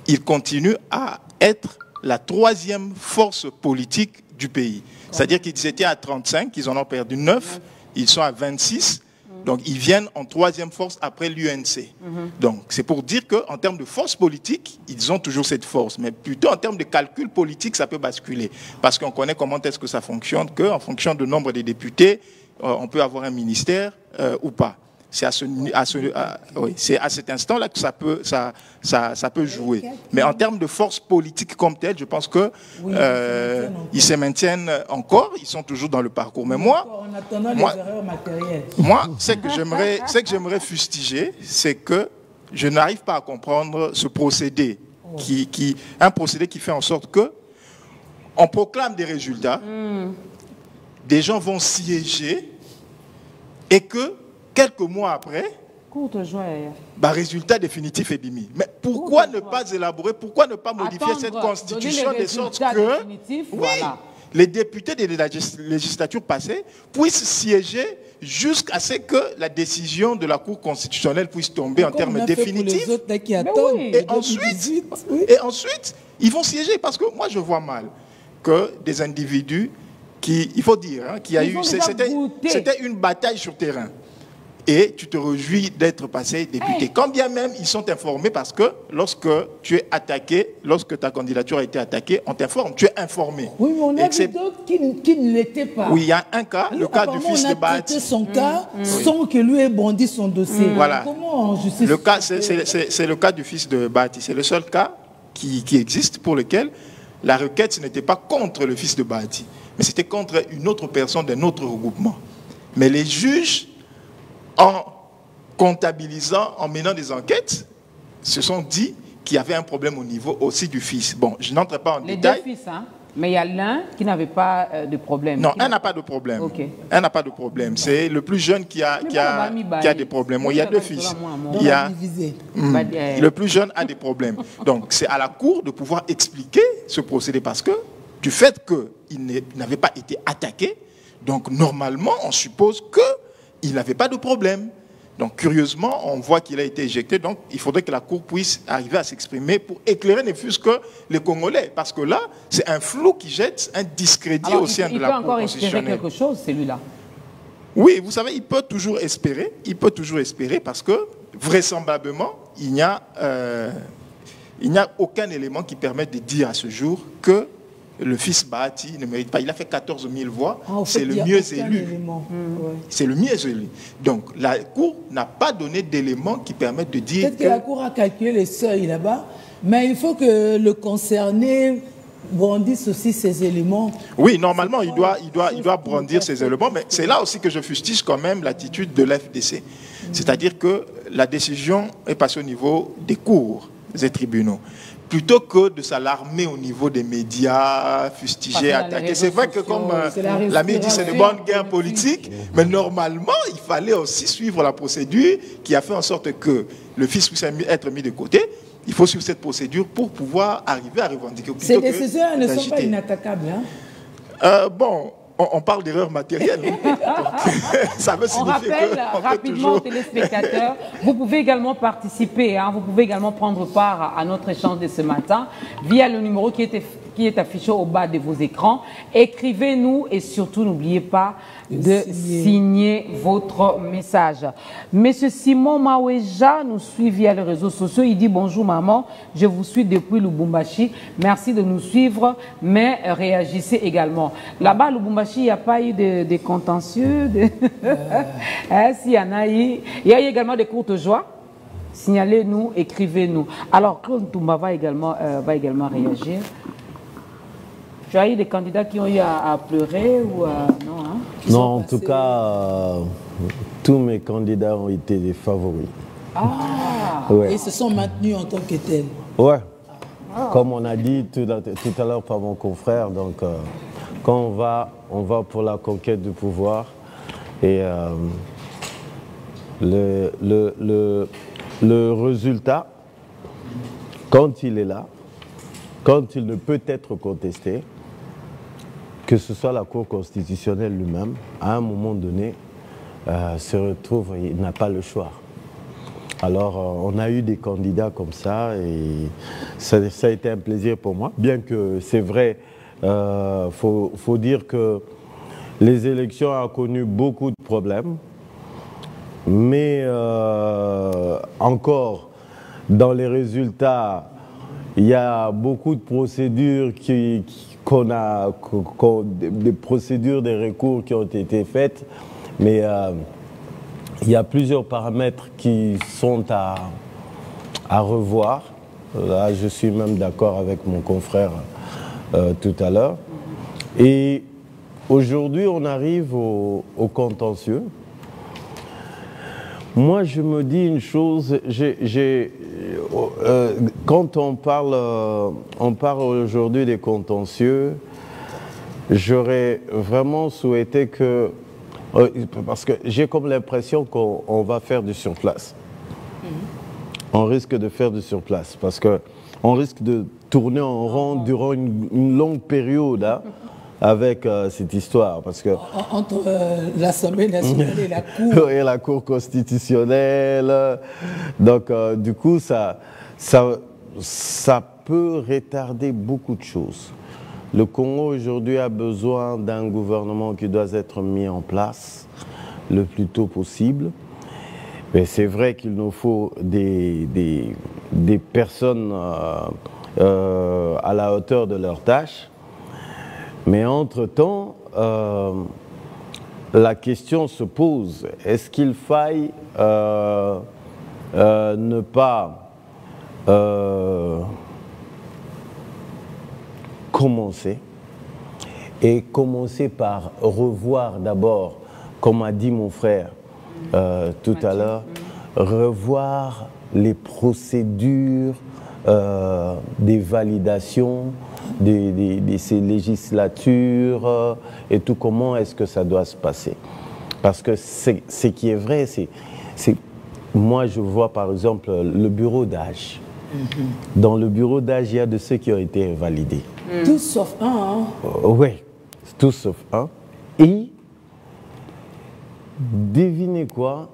il continue à être la 3e force politique du pays. C'est-à-dire qu'ils étaient à 35, ils en ont perdu 9, ils sont à 26. Donc, ils viennent en 3e force après l'UNC. Donc, c'est pour dire qu'en termes de force politique, ils ont toujours cette force. Mais plutôt en termes de calcul politique, ça peut basculer. Parce qu'on connaît comment est-ce que ça fonctionne, qu'en fonction du nombre de députés, on peut avoir un ministère ou pas. C'est à cet instant-là que ça peut jouer. Mais en termes de force politique comme telle, je pense que ils se maintiennent encore, ils sont toujours dans le parcours. Mais moi, en attendant les erreurs matérielles. Moi, ce que j'aimerais fustiger, c'est que je n'arrive pas à comprendre ce procédé, un procédé qui fait en sorte que on proclame des résultats, des gens vont siéger et que quelques mois après, résultat définitif est démis. Mais pourquoi ne pas élaborer, pourquoi ne pas modifier cette constitution de sorte que les députés de la législature passée puissent siéger jusqu'à ce que la décision de la Cour constitutionnelle puisse tomber en termes définitifs. Et ensuite, ils vont siéger parce que moi je vois mal que des individus qui, il faut dire, c'était une bataille sur terrain. Et tu te réjouis d'être passé député. Quand bien même ils sont informés parce que lorsque tu es attaqué, lorsque ta candidature a été attaquée, on t'informe, tu es informé. Oui, mais on a vu d'autres qui ne l'étaient pas. Oui, il y a un cas, le cas du fils de Bahati. On a traité son cas sans que lui ait bondi son dossier. Voilà. Comment on justifie le cas, c'est le cas du fils de Bahati. C'est le seul cas qui existe pour lequel la requête ce n'était pas contre le fils de Bahati, mais c'était contre une autre personne d'un autre regroupement. Mais les juges, en comptabilisant, en menant des enquêtes, se sont dit qu'il y avait un problème au niveau aussi du fils. Bon, je n'entre pas en détail. Les deux fils, hein? Mais il y a l'un qui n'avait pas de problème. Non, un n'a pas de problème. Okay. Un n'a pas de problème. C'est le plus jeune qui a des problèmes. Il y a deux fils. Le plus jeune a des problèmes. Donc, c'est à la Cour de pouvoir expliquer ce procédé parce que du fait qu'il n'avait pas été attaqué, donc normalement, on suppose qu'il n'avait pas de problème. Donc, curieusement, on voit qu'il a été éjecté. Donc, il faudrait que la Cour puisse arriver à s'exprimer pour éclairer ne fût-ce que les Congolais. Parce que là, c'est un flou qui jette un discrédit au sein de la Cour constitutionnelle. Il peut encore espérer quelque chose, celui-là. Oui, vous savez, il peut toujours espérer. Il peut toujours espérer parce que, vraisemblablement, il n'y a aucun élément qui permette de dire à ce jour que le fils Bahati ne mérite pas. Il a fait 14 000 voix. C'est le mieux élu. C'est le mieux élu. Donc, la Cour n'a pas donné d'éléments qui permettent de dire peut-être que la Cour a calculé les seuils là-bas, mais il faut que le concerné brandisse aussi ces éléments. Oui, normalement, il doit brandir ces éléments, mais c'est là aussi que je fustige quand même l'attitude de l'FDC. C'est-à-dire que la décision est passée au niveau des cours et tribunaux. Plutôt que de s'alarmer au niveau des médias, fustiger, attaquer. C'est vrai que, comme l'ami dit, c'est une bonne guerre politique, mais normalement, il fallait aussi suivre la procédure qui a fait en sorte que le fils puisse être mis de côté. Il faut suivre cette procédure pour pouvoir arriver à revendiquer. Ces décisions ne sont pas inattaquables. Hein? Bon, on parle d'erreur matérielle. Ça veut signifier on rappelle rapidement aux téléspectateurs, vous pouvez également participer, hein, vous pouvez également prendre part à notre échange de ce matin via le numéro qui est affiché au bas de vos écrans. Écrivez-nous et surtout n'oubliez pas de signer votre message. Monsieur Simon Maweja nous suit via les réseaux sociaux. Il dit bonjour maman, je vous suis depuis Lubumbashi. Merci de nous suivre, mais réagissez également. Là-bas à Lubumbashi, il n'y a pas eu de contentieux. S'il y en a eu, il y a eu également des courtes joies. Signalez-nous, écrivez-nous. Alors Claude Toumba va également réagir. Tu as eu des candidats qui ont eu à pleurer ou non, hein? Non, en tout cas, tous mes candidats ont été des favoris. Ah, ouais. Et se sont maintenus en tant que tels. Ouais. Comme on a dit tout à l'heure par mon confrère, donc quand on va pour la conquête du pouvoir et le résultat quand il est là, quand il ne peut être contesté, que ce soit la Cour constitutionnelle lui-même, à un moment donné, se retrouve, il n'a pas le choix. Alors, on a eu des candidats comme ça et ça a été un plaisir pour moi. Bien que c'est vrai, faut dire que les élections ont connu beaucoup de problèmes, mais encore, dans les résultats, il y a beaucoup de procédures des procédures, des recours qui ont été faites, mais il y a plusieurs paramètres qui sont à revoir. Là, je suis même d'accord avec mon confrère tout à l'heure. Et aujourd'hui, on arrive au contentieux. Moi, je me dis une chose, quand on parle aujourd'hui des contentieux, j'aurais vraiment souhaité que, parce que j'ai comme l'impression qu'on va faire du surplace. On risque de faire du surplace, parce qu'on risque de tourner en rond durant une longue période, hein, avec cette histoire, parce que entre l'Assemblée nationale et la Cour et la Cour constitutionnelle, donc du coup ça peut retarder beaucoup de choses. Le Congo aujourd'hui a besoin d'un gouvernement qui doit être mis en place le plus tôt possible. Mais c'est vrai qu'il nous faut des personnes à la hauteur de leurs tâches. Mais entre-temps, la question se pose, est-ce qu'il faille ne pas commencer par revoir d'abord, comme a dit mon frère tout à l'heure, revoir les procédures des validations de ces législatures et tout, comment est-ce que ça doit se passer. Parce que ce qui est vrai, c'est moi je vois par exemple le bureau d'âge. Dans le bureau d'âge, il y a de ceux qui ont été invalidés. Tous sauf un. Hein? Oui, tous sauf un. Et devinez quoi,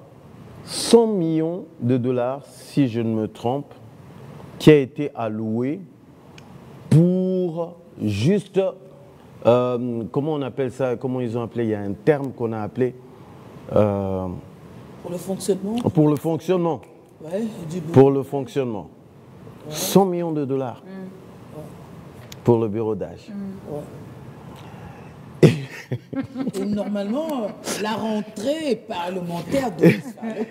100 millions de dollars, si je ne me trompe, qui a été alloué pour juste, comment on appelle ça, comment ils ont appelé, il y a un terme qu'on a appelé... pour le fonctionnement. Pour le fonctionnement. Ouais, pour le fonctionnement. Ouais. 100 millions de dollars pour le bureau d'âge. Ouais. Et normalement, la rentrée parlementaire doit se faire le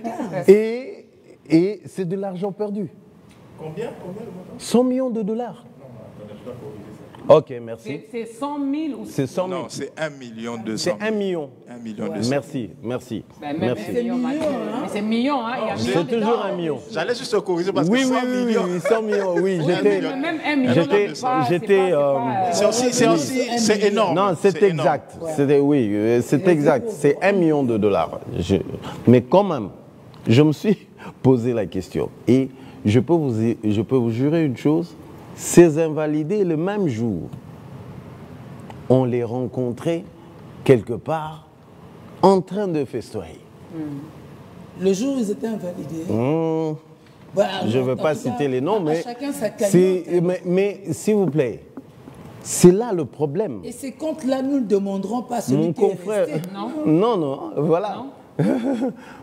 15. Et c'est de l'argent perdu. Combien 100 millions de dollars. Ok, merci. C'est 100 000 ou c'est 100 000. Non, c'est 1 million 200. C'est 1 million. 1 million 200. Merci, merci. Ben, merci. C'est million, hein. Mais c'est million, hein. C'est toujours 1 million. J'allais juste te corriger parce que 100 millions. Oui, 100 millions, oui. Même 1 million, c'est énorme. Non, c'est exact. Oui, c'est exact. C'est 1 million de dollars. Mais quand même, je me suis posé la question. Et je peux vous jurer une chose. Ces invalidés, le même jour, on les rencontrait quelque part en train de festoyer. Le jour où ils étaient invalidés. Je ne veux pas citer les noms, mais, chacun sa mais s'il vous plaît, c'est là le problème. Et c'est quand là nous ne demanderons pas celui qui est resté. Non, voilà. Non.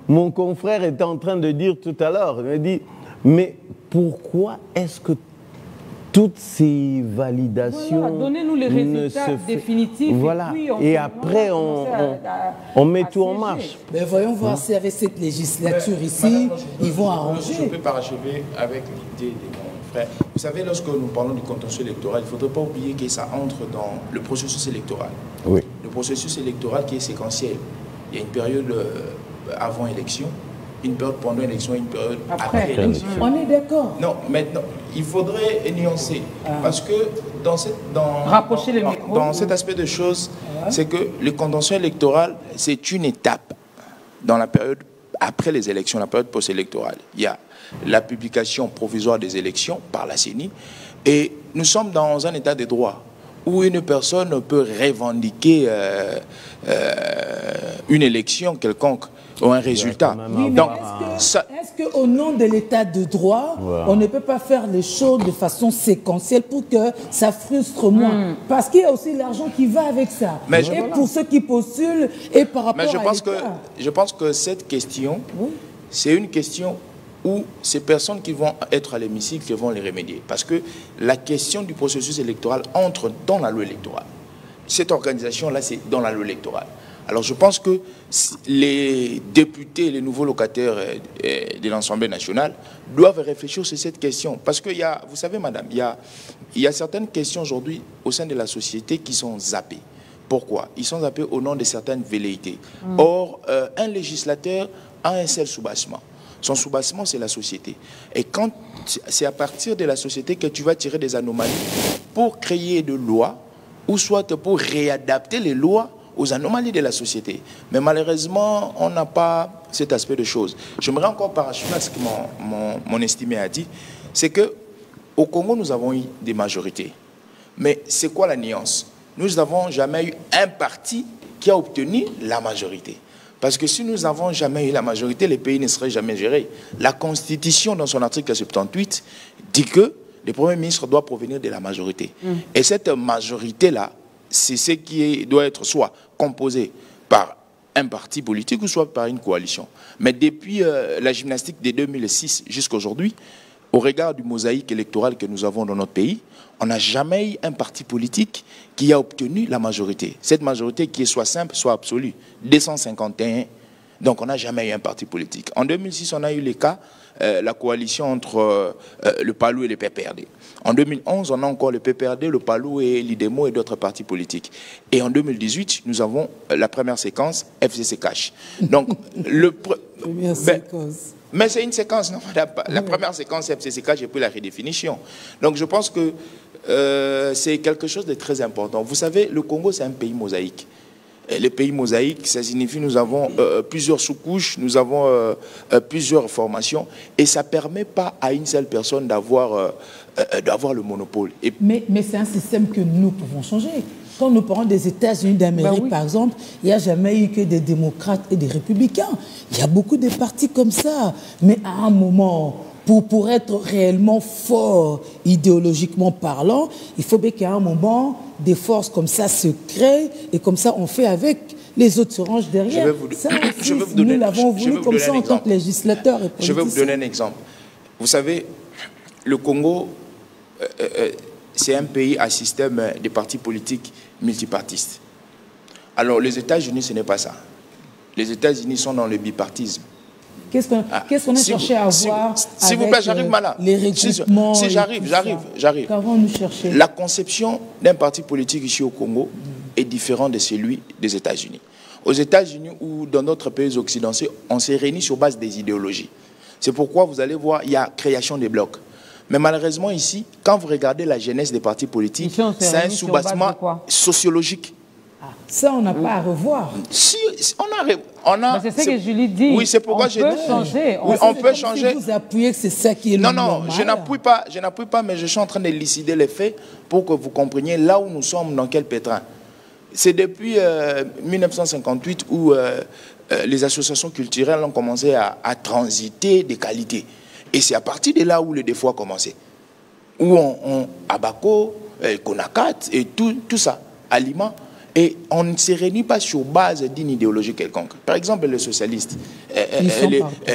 Mon confrère était en train de dire tout à l'heure, il m'a dit, mais pourquoi est-ce que toutes ces validations... Voilà, donnez-nous les résultats définitifs. Voilà. Et après, on met tout en marche. Mais voyons voir si avec cette législature ici, ils vont arranger. Je peux parachever avec l'idée de mon frère. Vous savez, lorsque nous parlons du contentieux électoral, il ne faudrait pas oublier que ça entre dans le processus électoral. Oui. Le processus électoral qui est séquentiel. Il y a une période avant élection, une période pendant l'élection et une période après l'élection. On est d'accord. Non, maintenant, il faudrait nuancer. Parce que dans cet aspect de choses, c'est que le contentieux électoral, c'est une étape dans la période après les élections, la période post-électorale, il y a la publication provisoire des élections par la CENI, et nous sommes dans un état de droit où une personne peut revendiquer une élection quelconque ou un résultat. Oui, donc, est-ce qu'au nom de l'état de droit, on ne peut pas faire les choses de façon séquentielle pour que ça frustre moins? Parce qu'il y a aussi l'argent qui va avec ça. Mais et pour ceux qui postulent et par rapport je pense que cette question, c'est une question où ces personnes qui vont être à l'hémicycle vont les remédier. Parce que la question du processus électoral entre dans la loi électorale. Cette organisation-là, c'est dans la loi électorale. Alors je pense que les députés, les nouveaux locataires de l'Assemblée nationale doivent réfléchir sur cette question. Parce que, vous savez, madame, il y a certaines questions aujourd'hui au sein de la société qui sont zappées. Pourquoi? Ils sont zappés au nom de certaines velléités. Or, un législateur a un seul soubassement. Son soubassement, c'est la société. Et quand c'est à partir de la société que tu vas tirer des anomalies pour créer de lois, ou soit pour réadapter les lois aux anomalies de la société. Mais malheureusement, on n'a pas cet aspect de choses. J'aimerais encore parachever ce que mon estimé a dit, c'est qu'au Congo, nous avons eu des majorités. Mais c'est quoi la nuance? Nous n'avons jamais eu un parti qui a obtenu la majorité. Parce que si nous n'avons jamais eu la majorité, les pays ne seraient jamais gérés. La Constitution, dans son article 78, dit que le Premier ministre doit provenir de la majorité. Et cette majorité-là, c'est ce qui doit être soit composé par un parti politique ou soit par une coalition. Mais depuis la gymnastique de 2006 jusqu'à aujourd'hui, au regard du mosaïque électoral que nous avons dans notre pays, on n'a jamais eu un parti politique qui a obtenu la majorité. Cette majorité qui est soit simple, soit absolue. 251. Donc on n'a jamais eu un parti politique. En 2006, on a eu les cas, la coalition entre le PALU et le PPRD. En 2011, on a encore le PPRD, le PALU et l'IDEMO et d'autres partis politiques. Et en 2018, nous avons la première séquence, FCC Cash. Donc, première séquence. Mais c'est une séquence, non, la première séquence FCC Cash et puis la redéfinition. Donc je pense que c'est quelque chose de très important. Vous savez, le Congo, c'est un pays mosaïque. Les pays mosaïques, ça signifie que nous avons plusieurs sous-couches, nous avons plusieurs formations, et ça ne permet pas à une seule personne d'avoir le monopole. Mais c'est un système que nous pouvons changer. Quand nous parlons des États-Unis d'Amérique, par exemple, il n'y a jamais eu que des démocrates et des républicains. Il y a beaucoup de partis comme ça. Mais à un moment, pour être réellement fort, idéologiquement parlant, il faut bien qu'à un moment, des forces comme ça se créent et comme ça, on fait avec. Les autres se rangent derrière. Nous l'avons voulu comme ça en tant que législateur et politicien. Je vais vous donner un exemple. Vous savez, le Congo, c'est un pays à système de partis politiques multipartistes. Alors, les États-Unis, ce n'est pas ça. Les États-Unis sont dans le bipartisme. Qu'est-ce qu'on a cherché à avoir s'il vous plaît, j'arrive mal. Les regroupements. Si j'arrive. Qu'avons nous cherché? La conception d'un parti politique ici au Congo est différente de celui des États-Unis. Aux États-Unis ou dans d'autres pays occidentaux, on s'est réunis sur base des idéologies. C'est pourquoi vous allez voir, il y a création des blocs. Mais malheureusement ici, quand vous regardez la genèse des partis politiques, c'est un soubassement sociologique. Ça, on n'a pas à revoir. Si, on a c'est ce que Julie dit. Oui, c'est pourquoi j'ai dit. Oui, on peut changer. Si vous appuyez que c'est ça qui est le normal. Non, je n'appuie pas, mais je suis en train d'élucider les faits pour que vous compreniez là où nous sommes, dans quel pétrin. C'est depuis 1958 où les associations culturelles ont commencé à transiter des qualités. Et c'est à partir de là où le défaut a commencé. Où Abaco, Konakat et tout ça, Alima. Et on ne se réunit pas sur base d'une idéologie quelconque. Par exemple, les socialistes,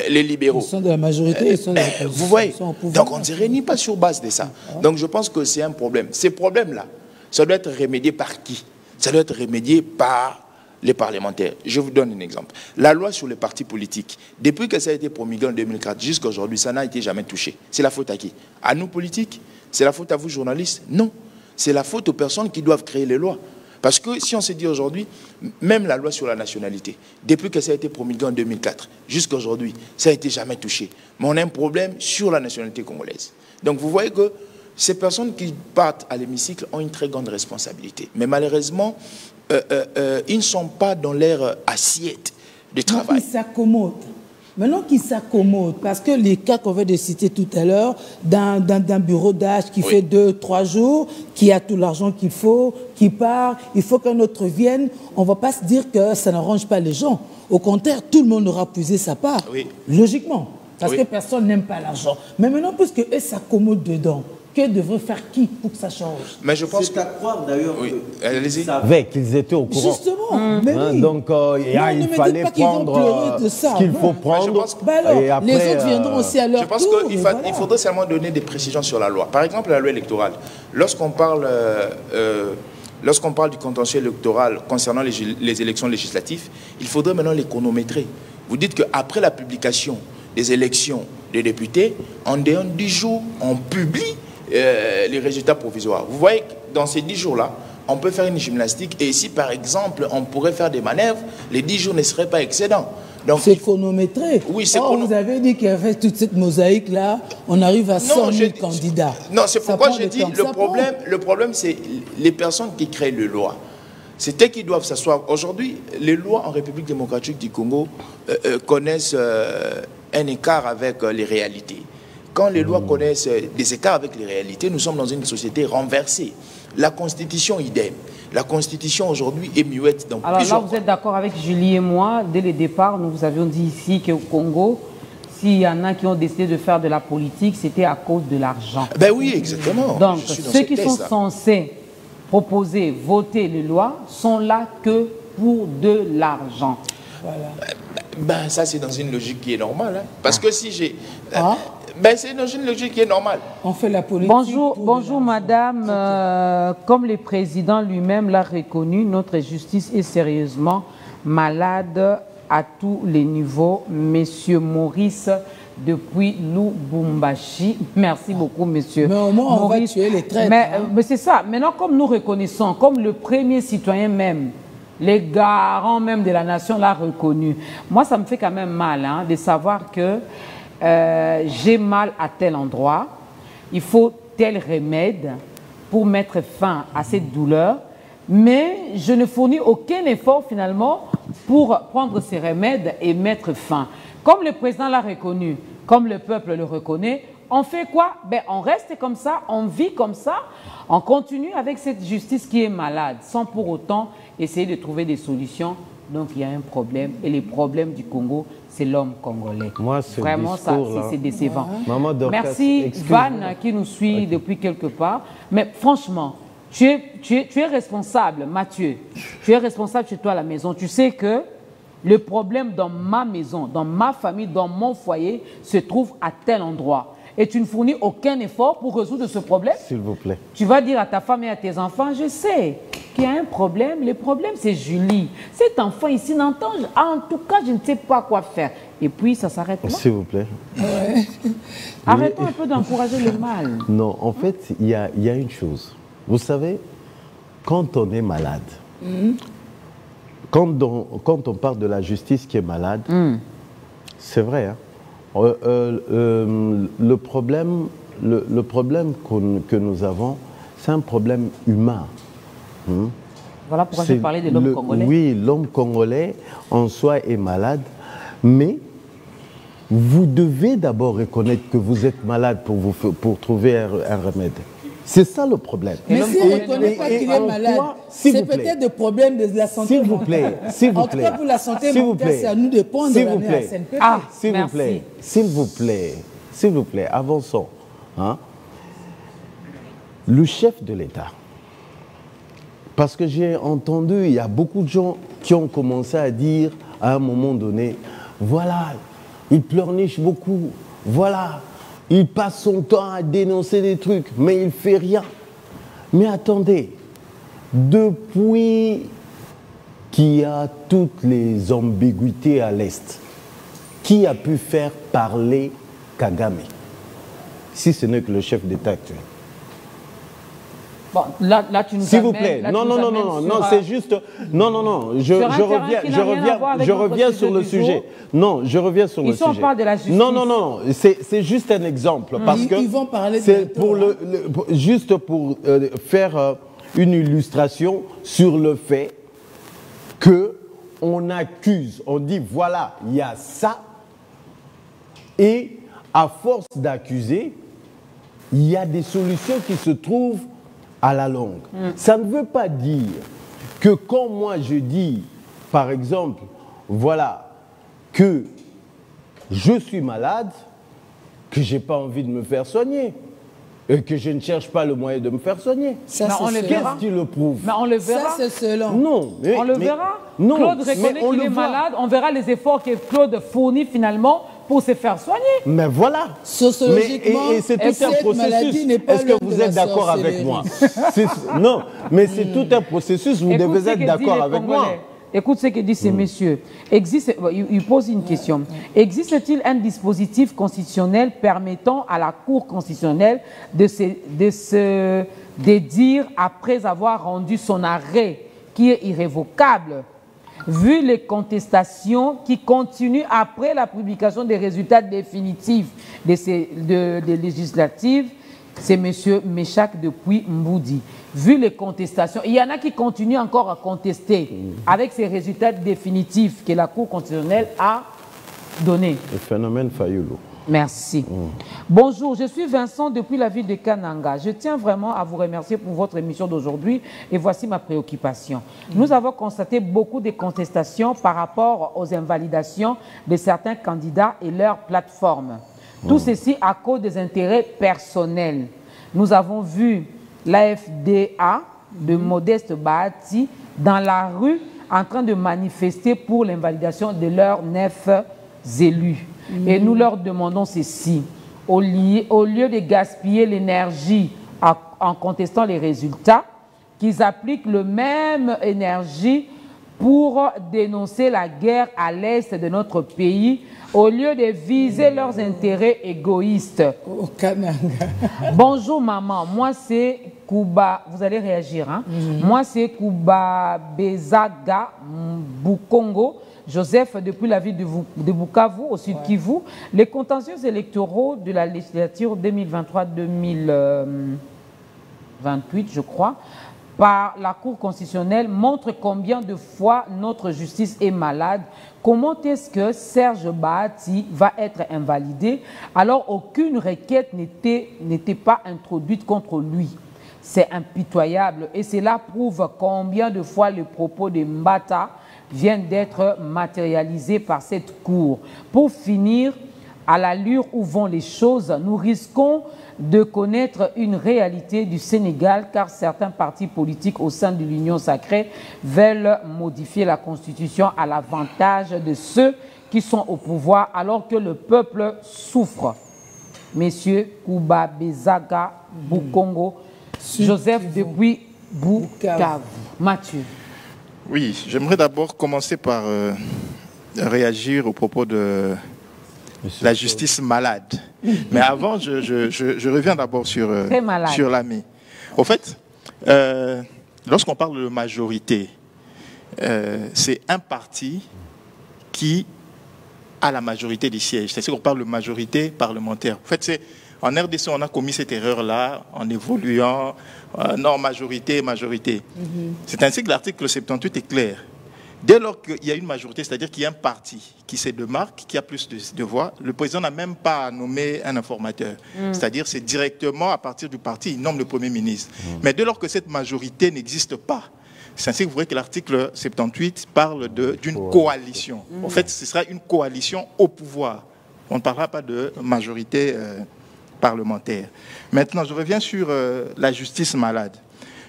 les libéraux. Ils sont de la majorité, ils sont de l'opposition. Vous voyez? Donc on ne se réunit pas sur base de ça. Donc je pense que c'est un problème. Ces problèmes-là, ça doit être remédié par qui? Ça doit être remédié par les parlementaires. Je vous donne un exemple. La loi sur les partis politiques, depuis que ça a été promulgué en 2004 jusqu'à aujourd'hui, ça n'a été jamais touché. C'est la faute à qui? À nous politiques? C'est la faute à vous journalistes? Non. C'est la faute aux personnes qui doivent créer les lois. Parce que si on se dit aujourd'hui, même la loi sur la nationalité, depuis que ça a été promulgué en 2004 jusqu'à aujourd'hui, ça n'a été jamais touché. Mais on a un problème sur la nationalité congolaise. Donc vous voyez que ces personnes qui partent à l'hémicycle ont une très grande responsabilité. Mais malheureusement, ils ne sont pas dans leur assiette de travail. Ils s'accommodent. Maintenant qu'ils s'accommodent, parce que les cas qu'on vient de citer tout à l'heure, d'un bureau d'âge qui fait 2-3 jours, qui a tout l'argent qu'il faut, qui part, il faut qu'un autre vienne, on ne va pas se dire que ça n'arrange pas les gens. Au contraire, tout le monde aura puisé sa part, logiquement, parce que personne n'aime pas l'argent. Mais maintenant, puisque eux s'accommodent dedans, que devrait faire qui pour que ça change? Mais je pense c'est à croire d'ailleurs qu'ils étaient au courant. Justement, mais oui. Donc il fallait prendre ce qu'il faut prendre. Et après, les autres viendront aussi à leur tour. Je pense qu'il faudrait seulement donner des précisions sur la loi. Par exemple, la loi électorale. Lorsqu'on parle du contentieux électoral concernant les élections législatives, il faudrait maintenant les chronométrer. Vous dites qu'après la publication des élections des députés, en dehors de 10 jours, on publie les résultats provisoires. Vous voyez que dans ces 10 jours-là, on peut faire une gymnastique et si par exemple on pourrait faire des manœuvres, les 10 jours ne seraient pas excédents. C'est chronométré. Oui, c'est Vous avez dit qu'il y avait toute cette mosaïque-là, on arrive à 100 000 candidats. Non, c'est pourquoi j'ai dit le problème, c'est les personnes qui créent les lois. C'est eux qui doivent s'asseoir. Aujourd'hui, les lois en République démocratique du Congo connaissent un écart avec les réalités. Quand les lois connaissent des écarts avec les réalités, nous sommes dans une société renversée. La Constitution, idem. La Constitution, aujourd'hui, est muette dans plusieurs... Alors là, vous êtes d'accord avec Julie et moi. Dès le départ, nous vous avions dit ici qu'au Congo, s'il y en a qui ont décidé de faire de la politique, c'était à cause de l'argent. Ben oui, exactement. Donc, ceux qui sont censés proposer, voter les lois, sont là que pour de l'argent. Voilà. Ben, ça, c'est dans une logique qui est normale. Hein. Parce que si j'ai... Ben, c'est dans une logique qui est normale. On fait la politique. Bonjour madame. Comme le président lui-même l'a reconnu, notre justice est sérieusement malade à tous les niveaux. Monsieur Maurice, depuis Lubumbashi. Merci beaucoup, monsieur. Mais au moins, on va tuer les traîtres. Mais c'est ça. Maintenant, comme nous reconnaissons, comme le premier citoyen même, les garants même de la nation l'a reconnu, moi, ça me fait quand même mal de savoir que j'ai mal à tel endroit, il faut tel remède pour mettre fin à cette douleur, mais je ne fournis aucun effort finalement pour prendre ces remèdes et mettre fin. Comme le président l'a reconnu, comme le peuple le reconnaît, on fait quoi? Ben, on reste comme ça, on vit comme ça, on continue avec cette justice qui est malade, sans pour autant essayer de trouver des solutions. Donc il y a un problème, et les problèmes du Congo, c'est l'homme congolais. Moi, vraiment, ça, c'est décevant. Maman Dorcas, merci Van qui nous suit depuis quelque part. Mais franchement, tu es responsable, Mathieu. Tu es responsable chez toi à la maison. Tu sais que le problème dans ma maison, dans ma famille, dans mon foyer, se trouve à tel endroit. Et tu ne fournis aucun effort pour résoudre ce problème. S'il vous plaît. Tu vas dire à ta femme et à tes enfants, je sais qu'il y a un problème. Le problème, c'est Julie. Cet enfant ici n'entend... En tout cas, je ne sais pas quoi faire. Et puis, ça s'arrête là. S'il vous plaît. Ouais. Arrêtons un peu d'encourager le mal. Non, en fait, il y a une chose. Vous savez, quand on est malade, quand on parle de la justice qui est malade, c'est vrai, hein. Le problème que nous avons, c'est un problème humain. Voilà pourquoi je parlais de l'homme congolais. Oui, l'homme congolais en soi est malade, mais vous devez d'abord reconnaître que vous êtes malade pour trouver un remède. C'est ça le problème. Mais si on ne reconnaît pas qu'il est malade, c'est peut-être des problèmes de la santé mentale. S'il vous plaît, en tout cas, pour la santé mentale, c'est à nous de prendre la CNPP. S'il vous plaît, avançons. Hein? Le chef de l'État, parce que j'ai entendu, il y a beaucoup de gens qui ont commencé à dire à un moment donné, voilà, il pleurniche beaucoup, voilà, il passe son temps à dénoncer des trucs, mais il ne fait rien. Mais attendez, depuis qu'il y a toutes les ambiguïtés à l'Est, qui a pu faire parler Kagame, si ce n'est que le chef d'État actuel? Bon, là, tu nous s'il vous plaît, non, c'est juste, je reviens sur le sujet. Non, je reviens sur le sujet. Ils sont pas de la justice. Non, c'est juste un exemple parce que ils vont parler c'est juste pour faire une illustration sur le fait que on accuse, on dit voilà, il y a ça, Et à force d'accuser, il y a des solutions qui se trouvent à la longue. Ça ne veut pas dire que quand moi je dis, par exemple, voilà, que je suis malade, que je n'ai pas envie de me faire soigner, et que je ne cherche pas le moyen de me faire soigner. Qu'est-ce qui le prouve? Mais on le verra. Ça, c'est selon. Non. On le verra. Non, Claude reconnaît qu'il est malade. On verra les efforts que Claude fournit finalement pour se faire soigner. Mais voilà. Sociologiquement, et c'est tout un processus. Est-ce que vous êtes d'accord avec moi? Non, mais c'est tout un processus. Vous devez être d'accord avec moi. Écoute ce que disent ces messieurs. Il pose une question. Existe-t-il un dispositif constitutionnel permettant à la Cour constitutionnelle de dire après avoir rendu son arrêt qui est irrévocable, vu les contestations qui continuent après la publication des résultats définitifs des législatives? C'est M. Méchac depuis Mboudi. Vu les contestations, il y en a qui continuent encore à contester avec ces résultats définitifs que la Cour constitutionnelle a donnés. Le phénomène Fayulu. Merci. Bonjour, je suis Vincent depuis la ville de Kananga. Je tiens vraiment à vous remercier pour votre émission d'aujourd'hui et voici ma préoccupation. Nous avons constaté beaucoup de contestations par rapport aux invalidations de certains candidats et leurs plateformes. Tout ceci à cause des intérêts personnels. Nous avons vu l'AFDA de Modeste Bahati dans la rue en train de manifester pour l'invalidation de leurs 9 élus. Et nous leur demandons ceci. Au lieu de gaspiller l'énergie en contestant les résultats, qu'ils appliquent le même énergie pour dénoncer la guerre à l'est de notre pays, au lieu de viser leurs intérêts égoïstes. Au Kananga. Bonjour maman, moi c'est Kouba, vous allez réagir, hein? Moi c'est Kouba Bezaga Bukongo, Joseph depuis la ville de Bukavu, au sud Kivu. Les contentieux électoraux de la législature 2023-2028, je crois, par la Cour constitutionnelle montre combien de fois notre justice est malade. Comment est-ce que Serge Bahati va être invalidé alors aucune requête n'était pas introduite contre lui? C'est impitoyable et cela prouve combien de fois les propos de Mbata viennent d'être matérialisés par cette Cour. Pour finir, à l'allure où vont les choses, nous risquons de connaître une réalité du Sénégal car certains partis politiques au sein de l'Union sacrée veulent modifier la Constitution à l'avantage de ceux qui sont au pouvoir alors que le peuple souffre. Messieurs Kouba Bezaga Bukongo, Joseph depuis Bukavu. Mathieu. Oui, j'aimerais d'abord commencer par réagir au propos de la justice malade. Mais avant, je reviens d'abord sur l'AMI. Au fait, lorsqu'on parle de majorité, c'est un parti qui a la majorité des sièges. C'est-à-dire qu'on parle de majorité parlementaire. En fait, en RDC, on a commis cette erreur-là en évoluant. Non, majorité. C'est ainsi que l'article 78 est clair. Dès lors qu'il y a une majorité, c'est-à-dire qu'il y a un parti qui se démarque, qui a plus de voix, le président n'a même pas à nommer un informateur. C'est-à-dire c'est directement à partir du parti, il nomme le Premier ministre. Mais dès lors que cette majorité n'existe pas, c'est ainsi que vous voyez que l'article 78 parle d'une coalition. En fait, ce sera une coalition au pouvoir. On ne parlera pas de majorité parlementaire. Maintenant, je reviens sur la justice malade.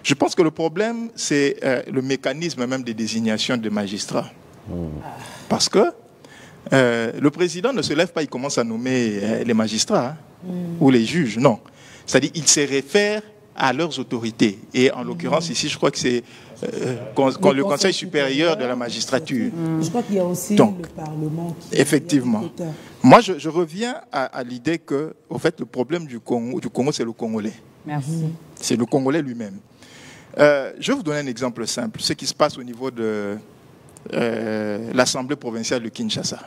Je pense que le problème, c'est le mécanisme même de désignation des magistrats. Parce que le président ne se lève pas, il commence à nommer les magistrats ou les juges. Non. C'est-à-dire qu'il se réfère à leurs autorités. Et en l'occurrence, ici, je crois que c'est le Conseil supérieur de la magistrature. Je crois qu'il y a aussi le Parlement. Effectivement. Moi, je reviens à l'idée que, au fait, le problème du Congo, c'est le Congolais. Merci. C'est le Congolais lui-même. Je vais vous donner un exemple simple. Ce qui se passe au niveau de l'Assemblée provinciale de Kinshasa.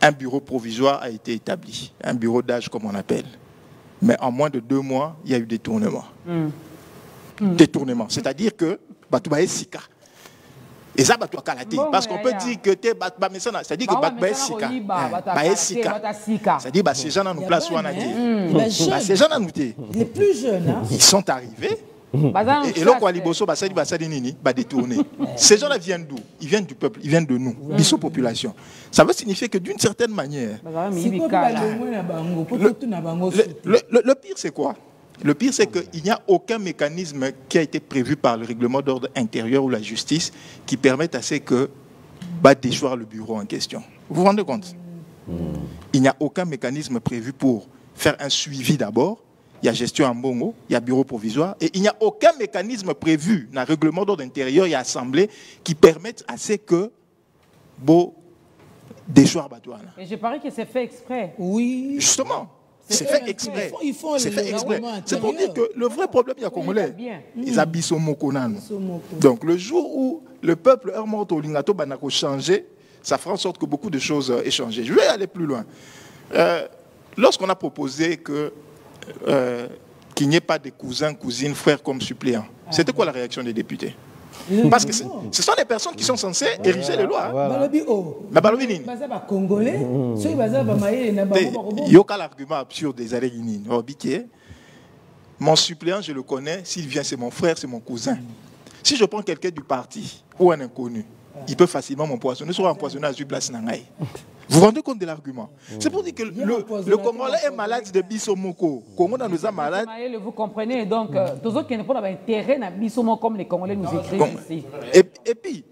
Un bureau provisoire a été établi. Un bureau d'âge, comme on appelle. Mais en moins de 2 mois, il y a eu détournement. Détournement. C'est-à-dire que Batoubaye Sika. Et ça, tu as calaté. Parce qu'on peut dire que tu es c'est-à-dire que c'est-à-dire que ces gens nous placent ces gens les plus jeunes, ils sont arrivés. Et là, ces gens-là viennent d'où? Ils viennent du peuple, ils viennent de nous, Bissau population. Ça veut signifier que d'une certaine manière, le pire c'est quoi? Le pire c'est qu'il n'y a aucun mécanisme qui a été prévu par le règlement d'ordre intérieur ou la justice qui permette à ce que déchoir le bureau en question. Vous vous rendez compte? Il n'y a aucun mécanisme prévu pour faire un suivi d'abord. Il y a gestion en bongo, il y a bureau provisoire, et il n'y a aucun mécanisme prévu dans le règlement d'ordre intérieur et assemblée qui permettent à ce que déchoir Batouana. Et je parie que c'est fait exprès. Oui. Justement, c'est fait exprès. C'est fait exprès. C'est pour dire que le vrai problème, il y a Congolais. Ils habitent au Mokonano. Donc le jour où le peuple Hermorto Lingato Banako changé, ça fera en sorte que beaucoup de choses aient changé. Je vais aller plus loin. Lorsqu'on a proposé qu'il n'y ait pas de cousins, cousines, frères comme suppléants. C'était quoi la réaction des députés? Parce que ce sont des personnes qui sont censées ériger les lois. Il y a l'argument absurde des Aréguinines. Mon suppléant, je le connais. S'il vient, c'est mon frère, c'est mon cousin. Si je prends quelqu'un du parti ou un inconnu, il peut facilement m'empoisonner, soit empoisonner à place Nangaï. Vous vous rendez compte de l'argument? C'est pour dire que le Congolais est malade de Bissomoko. Congo nous a malade. Vous comprenez, donc, tous autres qui n'ont pas d'intérêt à Bissomoko comme les Congolais nous écrivent ici. Et puis,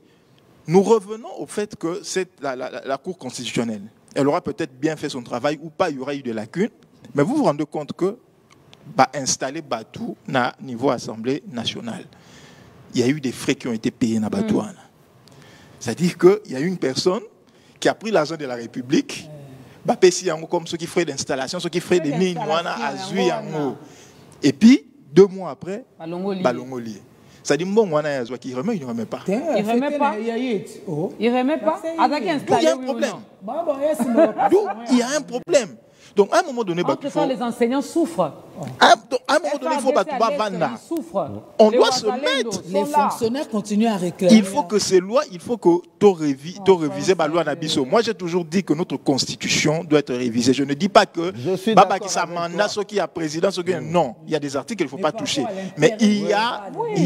nous revenons au fait que la Cour constitutionnelle, elle aura peut-être bien fait son travail ou pas, il y aura eu des lacunes, mais vous vous rendez compte que installer Batou à niveau Assemblée nationale, il y a eu des frais qui ont été payés dans Batou. C'est-à-dire qu'il y a une personne qui a pris l'argent de la République, comme ceux qui feraient l'installation, ceux qui feraient des mines, et puis 2 mois après, Balongoli. C'est-à-dire que qui remet, il ne remet pas. Il ne remet pas. Il ne remet pas. D'où il y a un problème. D'où il y a un problème. Donc, à un moment donné, les enseignants souffrent. À un moment donné, il faut on doit se mettre. Les fonctionnaires continuent à réclamer. Il faut que ces lois, il faut que tu révises la loi Nabiso. Moi, j'ai toujours dit que notre constitution doit être révisée. Je ne dis pas que Baba qui s'amanda, ce qui a président, ce qui non. Il y a des articles qu'il ne faut pas toucher. Mais il y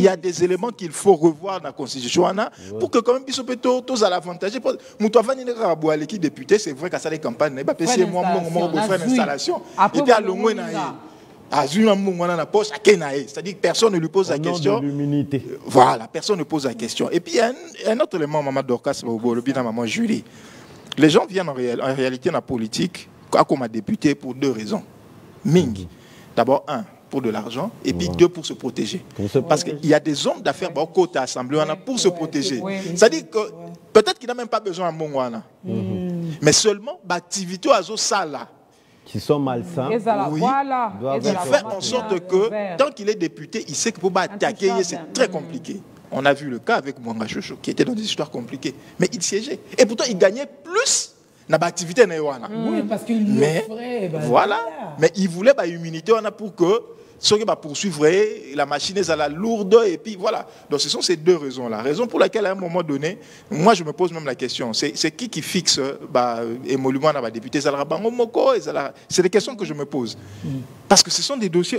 a des éléments qu'il faut revoir dans la constitution pour que quand même Biso peut tous à l'avantage. Moutouavani Rabouale qui député, c'est vrai qu'à ça les campagnes, c'est moi faire une installation. Et puis à l'ongoué c'est-à-dire que personne ne lui pose la question. Voilà, personne ne pose la question. Et puis il y a un autre élément, Maman Dorcas, Maman Julie. Les gens viennent en réalité dans la politique comme député pour 2 raisons. Ming. D'abord, 1, pour de l'argent, et puis 2, pour se protéger. Parce qu'il y a des hommes d'affaires au côté l'Assemblée pour se protéger. C'est-à-dire que peut-être qu'il n'a même pas besoin de Mongwana. Mais seulement l'activité à Zosala. Qui sont malsains. Oui, il fait en sorte que, tant qu'il est député, il sait que pour attaquer, c'est très compliqué. On a vu le cas avec Mwanga Chocho, qui était dans des histoires compliquées. Mais il siégeait. Et pourtant, il gagnait plus dans l'activité. Oui, parce qu'il lui offrait. Voilà. Mais il voulait une immunité pour que ceux qui poursuivre la machine est à la lourde. Et puis voilà. Donc ce sont ces 2 raisons-là. Raison pour laquelle, à un moment donné, moi je me pose même la question. C'est qui fixe émolument dans la députée? C'est des questions que je me pose. Parce que ce sont des dossiers,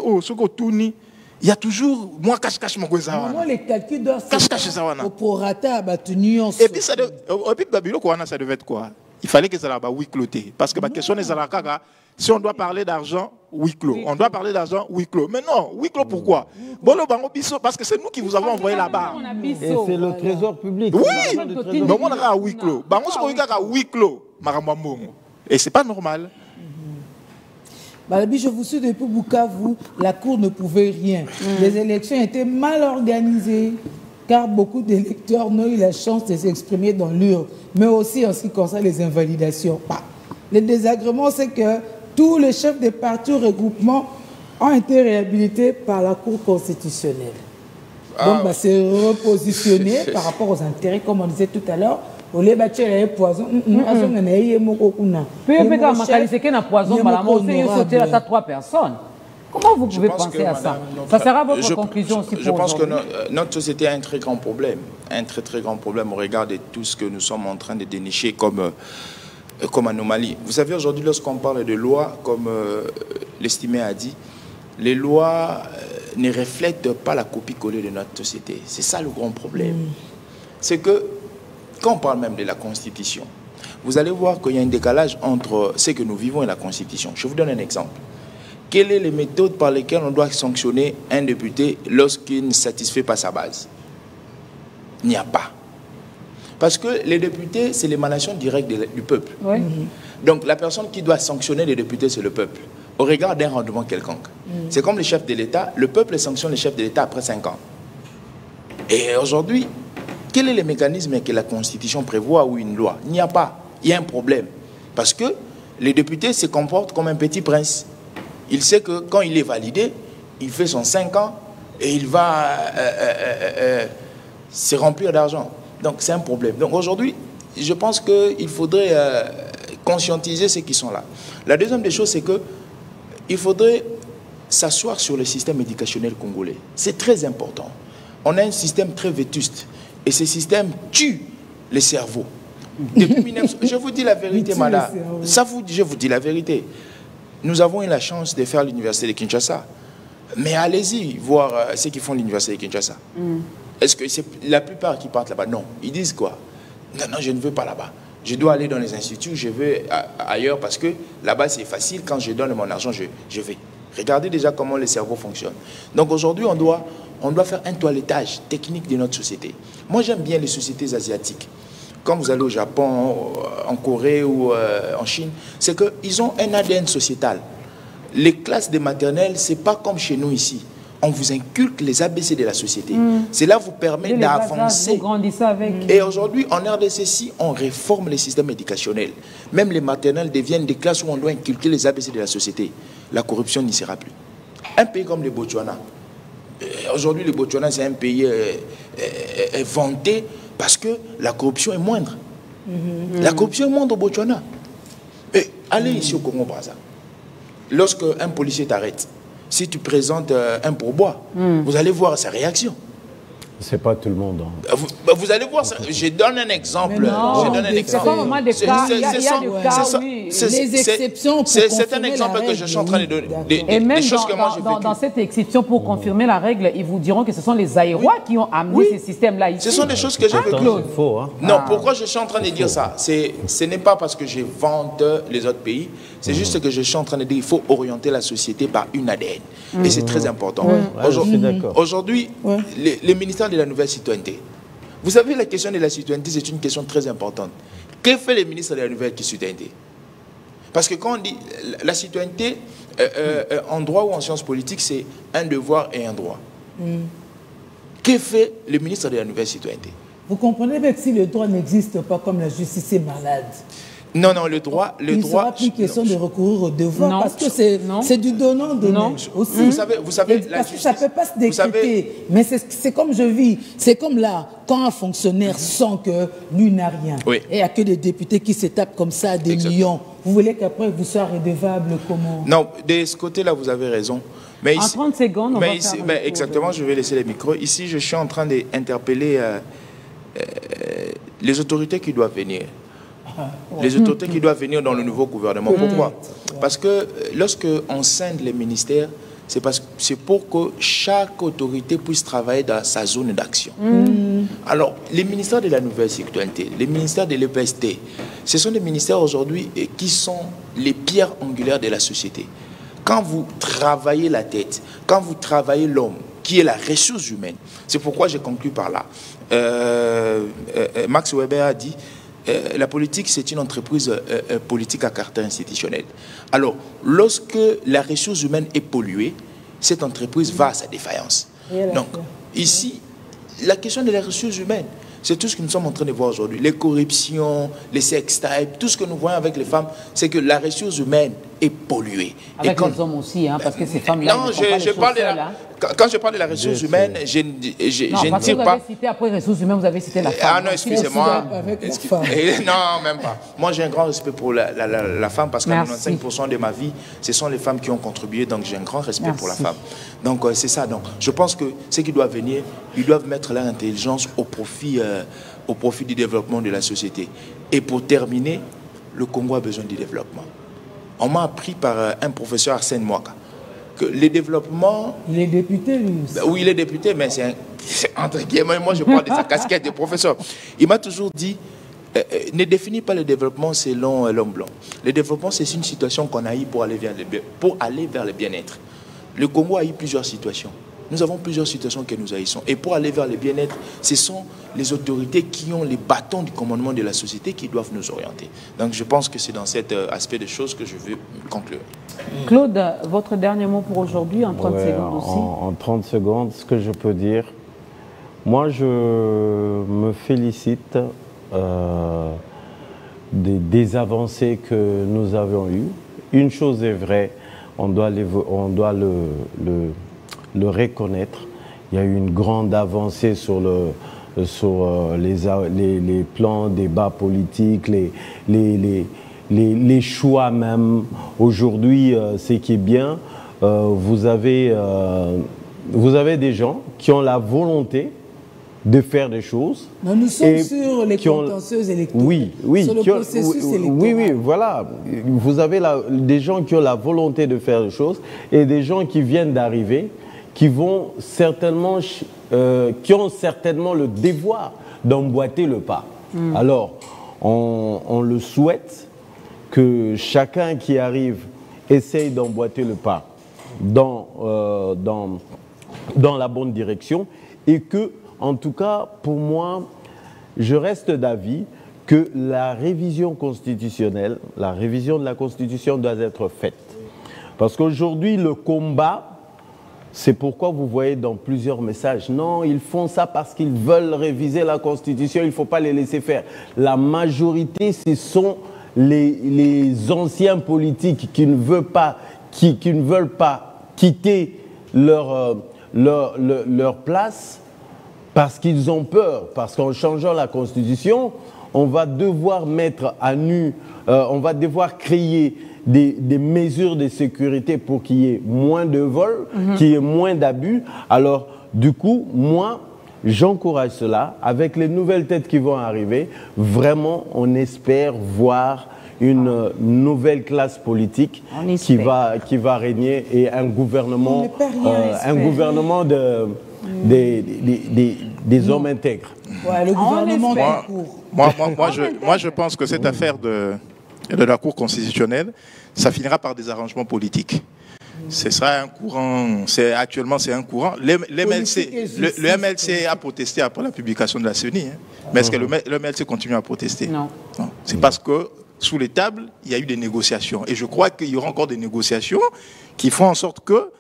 il y a toujours, moi, cache-cache mon gozawana. Moi, les calculs doivent se au prorata, et puis, ça devait être quoi? Il fallait que ça soit huis cloté. Parce que la question est si on doit parler d'argent, huis clos. On doit parler d'argent, huis clos. Mais non, huis clos pourquoi? Parce que c'est nous qui vous avons envoyé là-bas. Et c'est le trésor public. Oui, mais on a huis clos. Huis clos. Et c'est pas normal. Je vous suis depuis Bukavu, la Cour ne pouvait rien. Les élections étaient mal organisées, car beaucoup d'électeurs n'ont eu la chance de s'exprimer dans l'urne, mais aussi en ce qui concerne les invalidations. Le désagrément, c'est que tous les chefs des partis ou regroupements ont été réhabilités par la Cour constitutionnelle. Donc, c'est repositionné par rapport aux intérêts, comme on disait tout à l'heure. Au lieu de poison, poison, 3 personnes. Comment vous pouvez penser à ça? Ça sera votre conclusion aussi pour Je pense que aujourd'hui. notre société a un très grand problème. Un très très grand problème au regard de tout ce que nous sommes en train de dénicher comme anomalie. Vous savez, aujourd'hui, lorsqu'on parle de loi, comme l'estimé a dit, les lois ne reflètent pas la copie-collée de notre société. C'est ça le grand problème. C'est que, quand on parle même de la Constitution, vous allez voir qu'il y a un décalage entre ce que nous vivons et la Constitution. Je vous donne un exemple. Quelles sont les méthodes par lesquelles on doit sanctionner un député lorsqu'il ne satisfait pas sa base? Il n'y a pas. Parce que les députés, c'est l'émanation directe du peuple. Oui. Donc la personne qui doit sanctionner les députés, c'est le peuple, au regard d'un rendement quelconque. C'est comme les chefs de l'État, le peuple sanctionne les chefs de l'État après 5 ans. Et aujourd'hui, quel est le mécanisme que la Constitution prévoit ou une loi? Il n'y a pas. Il y a un problème. Parce que les députés se comportent comme un petit prince. Il sait que quand il est validé, il fait son 5 ans et il va se remplir d'argent. Donc c'est un problème. Donc aujourd'hui, je pense qu'il faudrait conscientiser ceux qui sont là. La deuxième des choses, c'est qu'il faudrait s'asseoir sur le système éducationnel congolais. C'est très important. On a un système très vétuste. Et ce système tue les cerveaux. Depuis 1900, je vous dis la vérité, madame. Je vous dis la vérité. Nous avons eu la chance de faire l'université de Kinshasa. Mais allez-y voir ceux qui font l'université de Kinshasa. Est-ce que c'est la plupart qui partent là-bas? Non. Ils disent quoi? Non, je ne veux pas là-bas. Je dois aller dans les instituts, je vais ailleurs parce que là-bas c'est facile. Quand je donne mon argent, je vais. Regardez déjà comment le cerveau fonctionne. Donc aujourd'hui, on doit faire un toilettage technique de notre société. Moi, j'aime bien les sociétés asiatiques. Quand vous allez au Japon, en Corée ou en Chine, c'est qu'ils ont un ADN sociétal. Les classes de maternelle, ce n'est pas comme chez nous ici. On vous inculque les ABC de la société. Cela vous permet d'avancer. Vous grandissez avec. Et aujourd'hui, en RDC, si on réforme les systèmes éducationnels, même les maternelles deviennent des classes où on doit inculquer les ABC de la société, la corruption n'y sera plus. Un pays comme le Botswana, aujourd'hui le Botswana c'est un pays vanté parce que la corruption est moindre. La corruption est moindre au Botswana. Et allez ici au Congo-Brazza. Lorsque un policier t'arrête, si tu présentes un pourboire, vous allez voir sa réaction. C'est pas tout le monde. Hein. Vous allez voir ça. Je donne un exemple. Je donne un exemple. C'est pas vraiment des cas. Il y a des cas, oui. Les exceptions. C'est un exemple que je suis en train de donner. Et même dans cette exception, pour confirmer la règle, ils vous diront que ce sont les Aérois qui ont amené ces systèmes-là ici. Ce sont des choses que j'ai vécues. C'est faux. Hein. Non, pourquoi je suis en train de dire ça? Ce n'est pas parce que je vante les autres pays. C'est juste que je suis en train de dire qu'il faut orienter la société par une ADN. Et c'est très important. Aujourd'hui, les ministères de la nouvelle citoyenneté. Vous savez, la question de la citoyenneté, c'est une question très importante. Que fait le ministre de la nouvelle citoyenneté? Parce que quand on dit la citoyenneté, en droit ou en sciences politiques, c'est un devoir et un droit. Que fait le ministre de la nouvelle citoyenneté? Vous comprenez que si le droit n'existe pas, comme la justice est malade. Non, le droit... Il ne sera plus question de recourir au devoir parce que c'est du donnant-donnant aussi. Vous savez parce que ça ne peut pas se décréter. Mais c'est comme je vis. C'est comme là, quand un fonctionnaire sent que lui n'a rien, et il n'y a que des députés qui se tapent comme ça des millions, vous voulez qu'après vous soyez redevable comment? Non, de ce côté-là, vous avez raison. Mais ici, en 30 secondes, on va faire exactement, je vais laisser les micros. Ici, je suis en train d'interpeller les autorités qui doivent venir. Les autorités qui doivent venir dans le nouveau gouvernement. Pourquoi? Parce que lorsque on scinde les ministères, c'est pour que chaque autorité puisse travailler dans sa zone d'action. Alors, les ministères de la nouvelle citoyenneté, les ministères de l'EPST, ce sont des ministères aujourd'hui qui sont les pierres angulaires de la société. Quand vous travaillez la tête, quand vous travaillez l'homme, qui est la ressource humaine, c'est pourquoi j'ai conclu par là. Max Weber a dit la politique, c'est une entreprise politique à caractère institutionnel. Alors, lorsque la ressource humaine est polluée, cette entreprise va à sa défaillance. Donc, ici, la question de la ressource humaine, c'est tout ce que nous sommes en train de voir aujourd'hui. Les corruptions, les sextypes, tout ce que nous voyons avec les femmes, c'est que la ressource humaine est polluée. Avec les hommes aussi, hein, parce que ces femmes-là non, ne font pas les choses seules, hein. Quand je parle de la ressource humaine, je ne tire pas... Vous avez cité après ressources humaines, vous avez cité la femme. Ah non, excusez-moi. Non, même pas. Moi, j'ai un grand respect pour la femme parce que 95% de ma vie, ce sont les femmes qui ont contribué, donc j'ai un grand respect pour la femme. Donc c'est ça. Donc, je pense que ceux qui doivent venir, ils doivent mettre leur intelligence au profit du développement de la société. Et pour terminer, le Congo a besoin du développement. On m'a appris par un professeur Arsène Mwaka que les développements... Il est député, lui. Oui, il est député, mais c'est entre guillemets, moi je parle de sa casquette de professeur. Il m'a toujours dit, ne définis pas le développement selon l'homme blanc. Le développement, c'est une situation qu'on a eue pour aller vers le bien-être. Le Congo a eu plusieurs situations. Nous avons plusieurs situations que nous haïssons. Et pour aller vers le bien-être, ce sont les autorités qui ont les bâtons du commandement de la société qui doivent nous orienter. Donc je pense que c'est dans cet aspect de choses que je veux conclure. Claude, votre dernier mot pour aujourd'hui, en 30 secondes aussi. En 30 secondes, ce que je peux dire, moi je me félicite des avancées que nous avons eues. Une chose est vraie, on doit le reconnaître. Il y a eu une grande avancée sur les plans débats politiques, les choix même. Aujourd'hui, ce qui est bien, vous avez des gens qui ont la volonté de faire des choses. Non, nous sommes sur les contentieuses électorales. Oui, sur le processus électoral. Oui, voilà. Vous avez des gens qui ont la volonté de faire des choses et des gens qui viennent d'arriver qui ont certainement le devoir d'emboîter le pas. Alors, on le souhaite que chacun qui arrive essaye d'emboîter le pas dans la bonne direction et que, en tout cas, pour moi, je reste d'avis que la révision constitutionnelle, la révision de la Constitution doit être faite. Parce qu'aujourd'hui, le combat, c'est pourquoi vous voyez dans plusieurs messages, non, ils font ça parce qu'ils veulent réviser la Constitution, il ne faut pas les laisser faire. La majorité, ce sont les anciens politiques qui ne veulent pas, qui ne veulent pas quitter leur place parce qu'ils ont peur, parce qu'en changeant la Constitution, on va devoir mettre à nu, on va devoir créer des mesures de sécurité pour qu'il y ait moins de vols, qu'il y ait moins d'abus. Alors, du coup, moi, j'encourage cela. Avec les nouvelles têtes qui vont arriver, vraiment, on espère voir une nouvelle classe politique qui va régner et un gouvernement des hommes intègres. Ouais, le gouvernement moi, je pense que cette affaire de la Cour constitutionnelle, ça finira par des arrangements politiques. Ce sera un courant, actuellement c'est un courant. Le MLC a protesté après la publication de la CENI, hein. Mais est-ce que le MLC continue à protester? Non. C'est parce que sous les tables, il y a eu des négociations. Et je crois qu'il y aura encore des négociations qui font en sorte que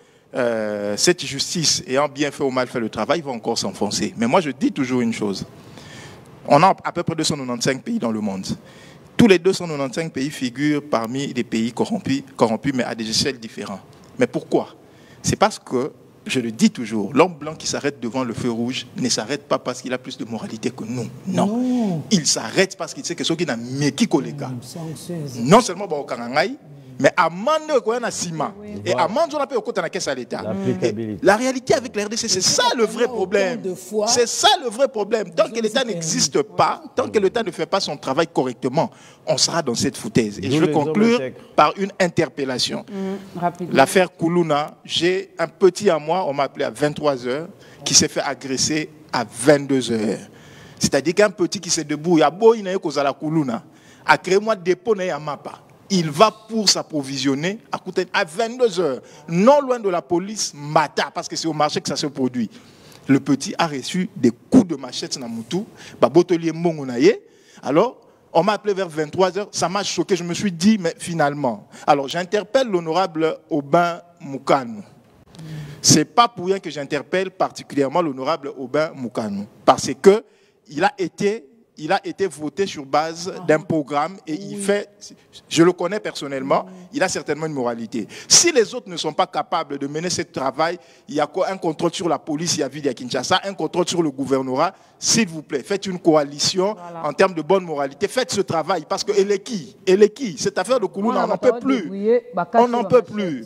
cette justice, ayant bien fait ou mal fait le travail, va encore s'enfoncer. Mais moi je dis toujours une chose. On a à peu près 295 pays dans le monde. Tous les 295 pays figurent parmi des pays corrompus, mais à des échelles différentes. Mais pourquoi? C'est parce que, je le dis toujours, l'homme blanc qui s'arrête devant le feu rouge ne s'arrête pas parce qu'il a plus de moralité que nous. Non. Il s'arrête parce qu'il sait que ceux qui n'ont mis qui collègue. Non seulement au Karangaï, mais amende quoi na sima et amende on appelle au côté na caisse à l'État. La réalité avec la RDC, c'est ça le vrai problème. C'est ça le vrai problème. Tant que l'État n'existe pas, tant que l'État ne fait pas son travail correctement, on sera dans cette foutaise. Et je veux conclure par une interpellation. L'affaire Koulouna, j'ai un petit à moi, on m'a appelé à 23h, qui s'est fait agresser à 22h. C'est-à-dire qu'un petit qui s'est debout, il y a beau il a la Koulouna, a créé moi dépôt na mapa. Il va pour s'approvisionner à 22h, non loin de la police, Mata, parce que c'est au marché que ça se produit. Le petit a reçu des coups de machette dans Moutou, alors on m'a appelé vers 23h, ça m'a choqué, je me suis dit, mais finalement. Alors j'interpelle l'honorable Aubin Moukanou. Ce n'est pas pour rien que j'interpelle particulièrement l'honorable Aubin Moukanou, parce qu'il a été il a été voté sur base d'un programme et il fait, je le connais personnellement, il a certainement une moralité. Si les autres ne sont pas capables de mener ce travail, il y a quoi? Un contrôle sur la police, il y a Vidi à Kinshasa, un contrôle sur le gouvernorat. S'il vous plaît, faites une coalition en termes de bonne moralité. Faites ce travail parce que elle est qui? Cette affaire de Koulouna, on n'en peut plus. On n'en peut plus.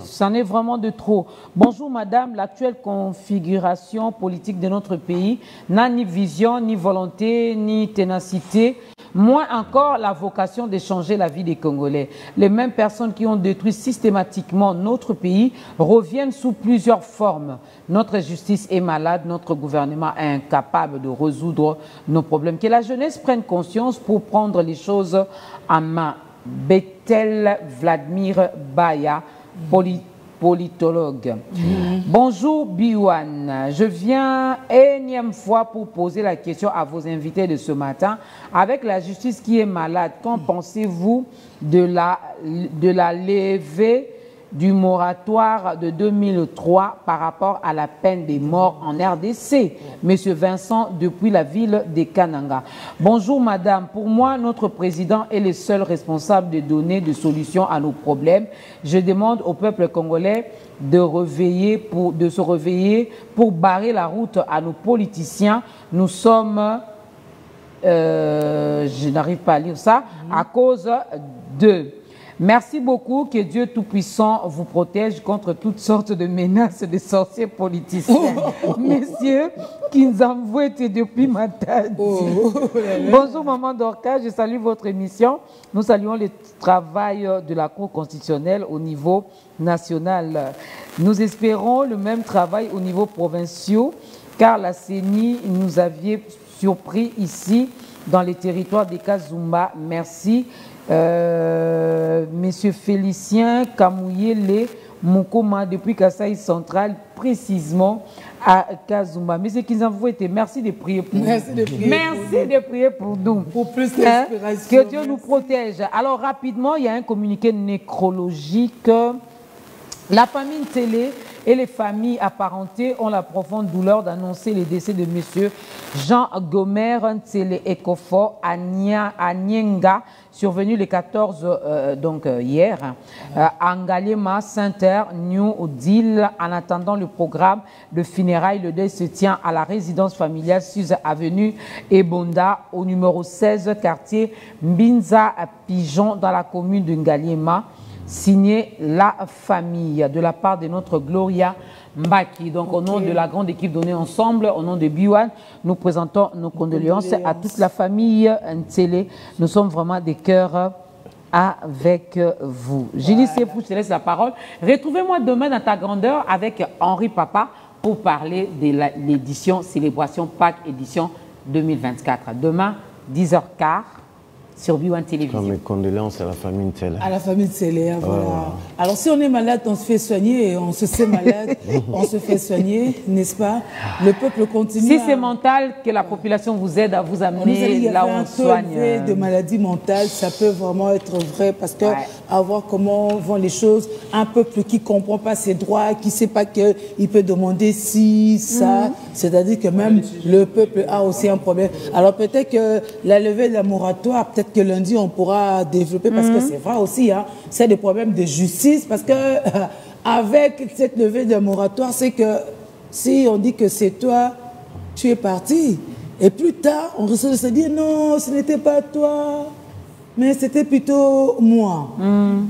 C'en est vraiment de trop. Bonjour madame, l'actuelle configuration politique de notre pays n'a ni vision, ni volonté, ni ténacité, moins encore la vocation de changer la vie des Congolais. Les mêmes personnes qui ont détruit systématiquement notre pays reviennent sous plusieurs formes. Notre justice est malade, notre gouvernement est incapable de résoudre nos problèmes. Que la jeunesse prenne conscience pour prendre les choses en main. Bethel Vladimir Baya, politologue. Bonjour Biwan, je viens énième fois pour poser la question à vos invités de ce matin. Avec la justice qui est malade, qu'en pensez-vous de la levée du moratoire de 2003 par rapport à la peine des morts en RDC? Monsieur Vincent, depuis la ville de Kananga. Bonjour madame, pour moi, notre président est le seul responsable de donner des solutions à nos problèmes. Je demande au peuple congolais de se réveiller pour barrer la route à nos politiciens. Nous sommes, je n'arrive pas à lire ça, à cause de... Merci beaucoup, que Dieu Tout-Puissant vous protège contre toutes sortes de menaces de sorciers politiciens. Messieurs, qui nous envoient depuis Matadi. Bonjour Maman Dorca, je salue votre émission. Nous saluons le travail de la Cour constitutionnelle au niveau national. Nous espérons le même travail au niveau provincial, car la CENI nous avait surpris ici dans les territoires des Kazumba. Merci. Monsieur Félicien Kamouyele Mukoma depuis Kasaï Central, précisément à Kazumba. Monsieur Kizanvouete, merci de prier pour nous. Merci de prier pour nous. Pour plus d'inspiration. Que Dieu nous protège. Alors rapidement, il y a un communiqué nécrologique. La famille Télé et les familles apparentées ont la profonde douleur d'annoncer le décès de M. Jean Gomer Ntsele Ekofo à Nyenga, survenu le 14, hier, à Ngalema, Saint-Terre, New Odile. En attendant le programme de funérailles, le deuil se tient à la résidence familiale Suze Avenue Ebonda, au numéro 16, quartier Mbinza Pigeon, dans la commune de Ngalema. Signé la famille de la part de notre Gloria Mbaki. Donc au nom de la grande équipe donnée ensemble, au nom de Biwan, nous présentons nos condoléances à toute la famille Ntsele. Nous sommes vraiment des cœurs avec vous. Julie Sefou, je te laisse la parole. Retrouvez-moi demain dans ta grandeur avec Henri Papa pour parler de l'édition Célébration Pâques édition 2024. Demain, 10h15. Sur Biwan Télévision. Mes condoléances à la famille Ntsele. À la famille Ntsele, voilà. Alors si on est malade, on se fait soigner, on se sait malade, on se fait soigner, n'est-ce pas? Le peuple continue. Si c'est mental, que la population vous aide à vous amener là où on soigne. De maladies mentales, ça peut vraiment être vrai parce que à voir comment vont les choses, un peuple qui ne comprend pas ses droits, qui ne sait pas qu'il peut demander si, ça, c'est-à-dire que même le peuple a aussi un problème. Alors peut-être que la levée de la moratoire, peut-être que lundi on pourra développer parce que c'est vrai aussi, hein, c'est des problèmes de justice parce que avec cette levée de moratoire, c'est que si on dit que c'est toi, tu es parti et plus tard on risque de se dire non, ce n'était pas toi, mais c'était plutôt moi.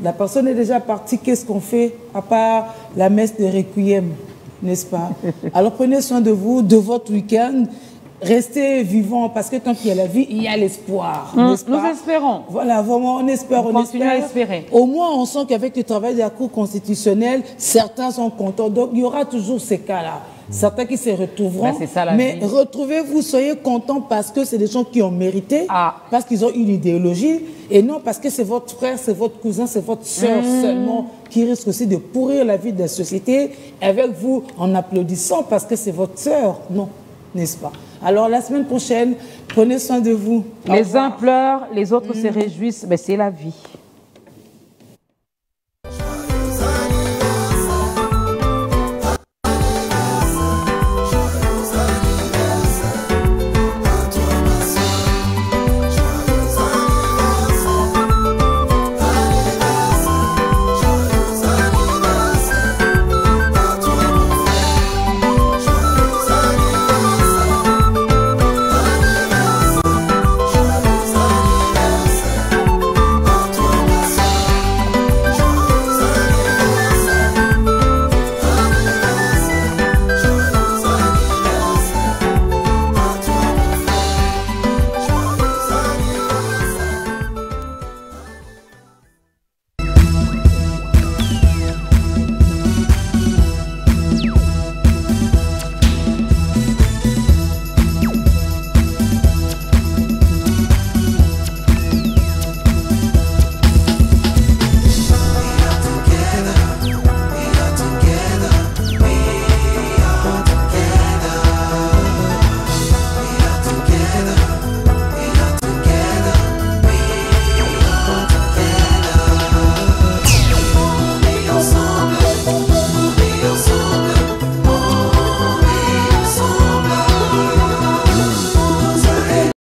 La personne est déjà partie, qu'est-ce qu'on fait à part la messe de Requiem, n'est-ce pas? Alors prenez soin de vous, de votre week-end. Restez vivants parce que quand il y a la vie, il y a l'espoir. Nous espérons. Voilà, vraiment, on espère. On continue à espérer. Au moins, on sent qu'avec le travail de la Cour constitutionnelle, certains sont contents. Donc, il y aura toujours ces cas-là. Certains qui se retrouveront. Mais retrouvez-vous, soyez contents parce que c'est des gens qui ont mérité, parce qu'ils ont une idéologie, et non parce que c'est votre frère, c'est votre cousin, c'est votre soeur seulement qui risque aussi de pourrir la vie de la société avec vous en applaudissant parce que c'est votre soeur. Non, n'est-ce pas? Alors, la semaine prochaine, prenez soin de vous. Les uns pleurent, les autres se réjouissent, mais c'est la vie.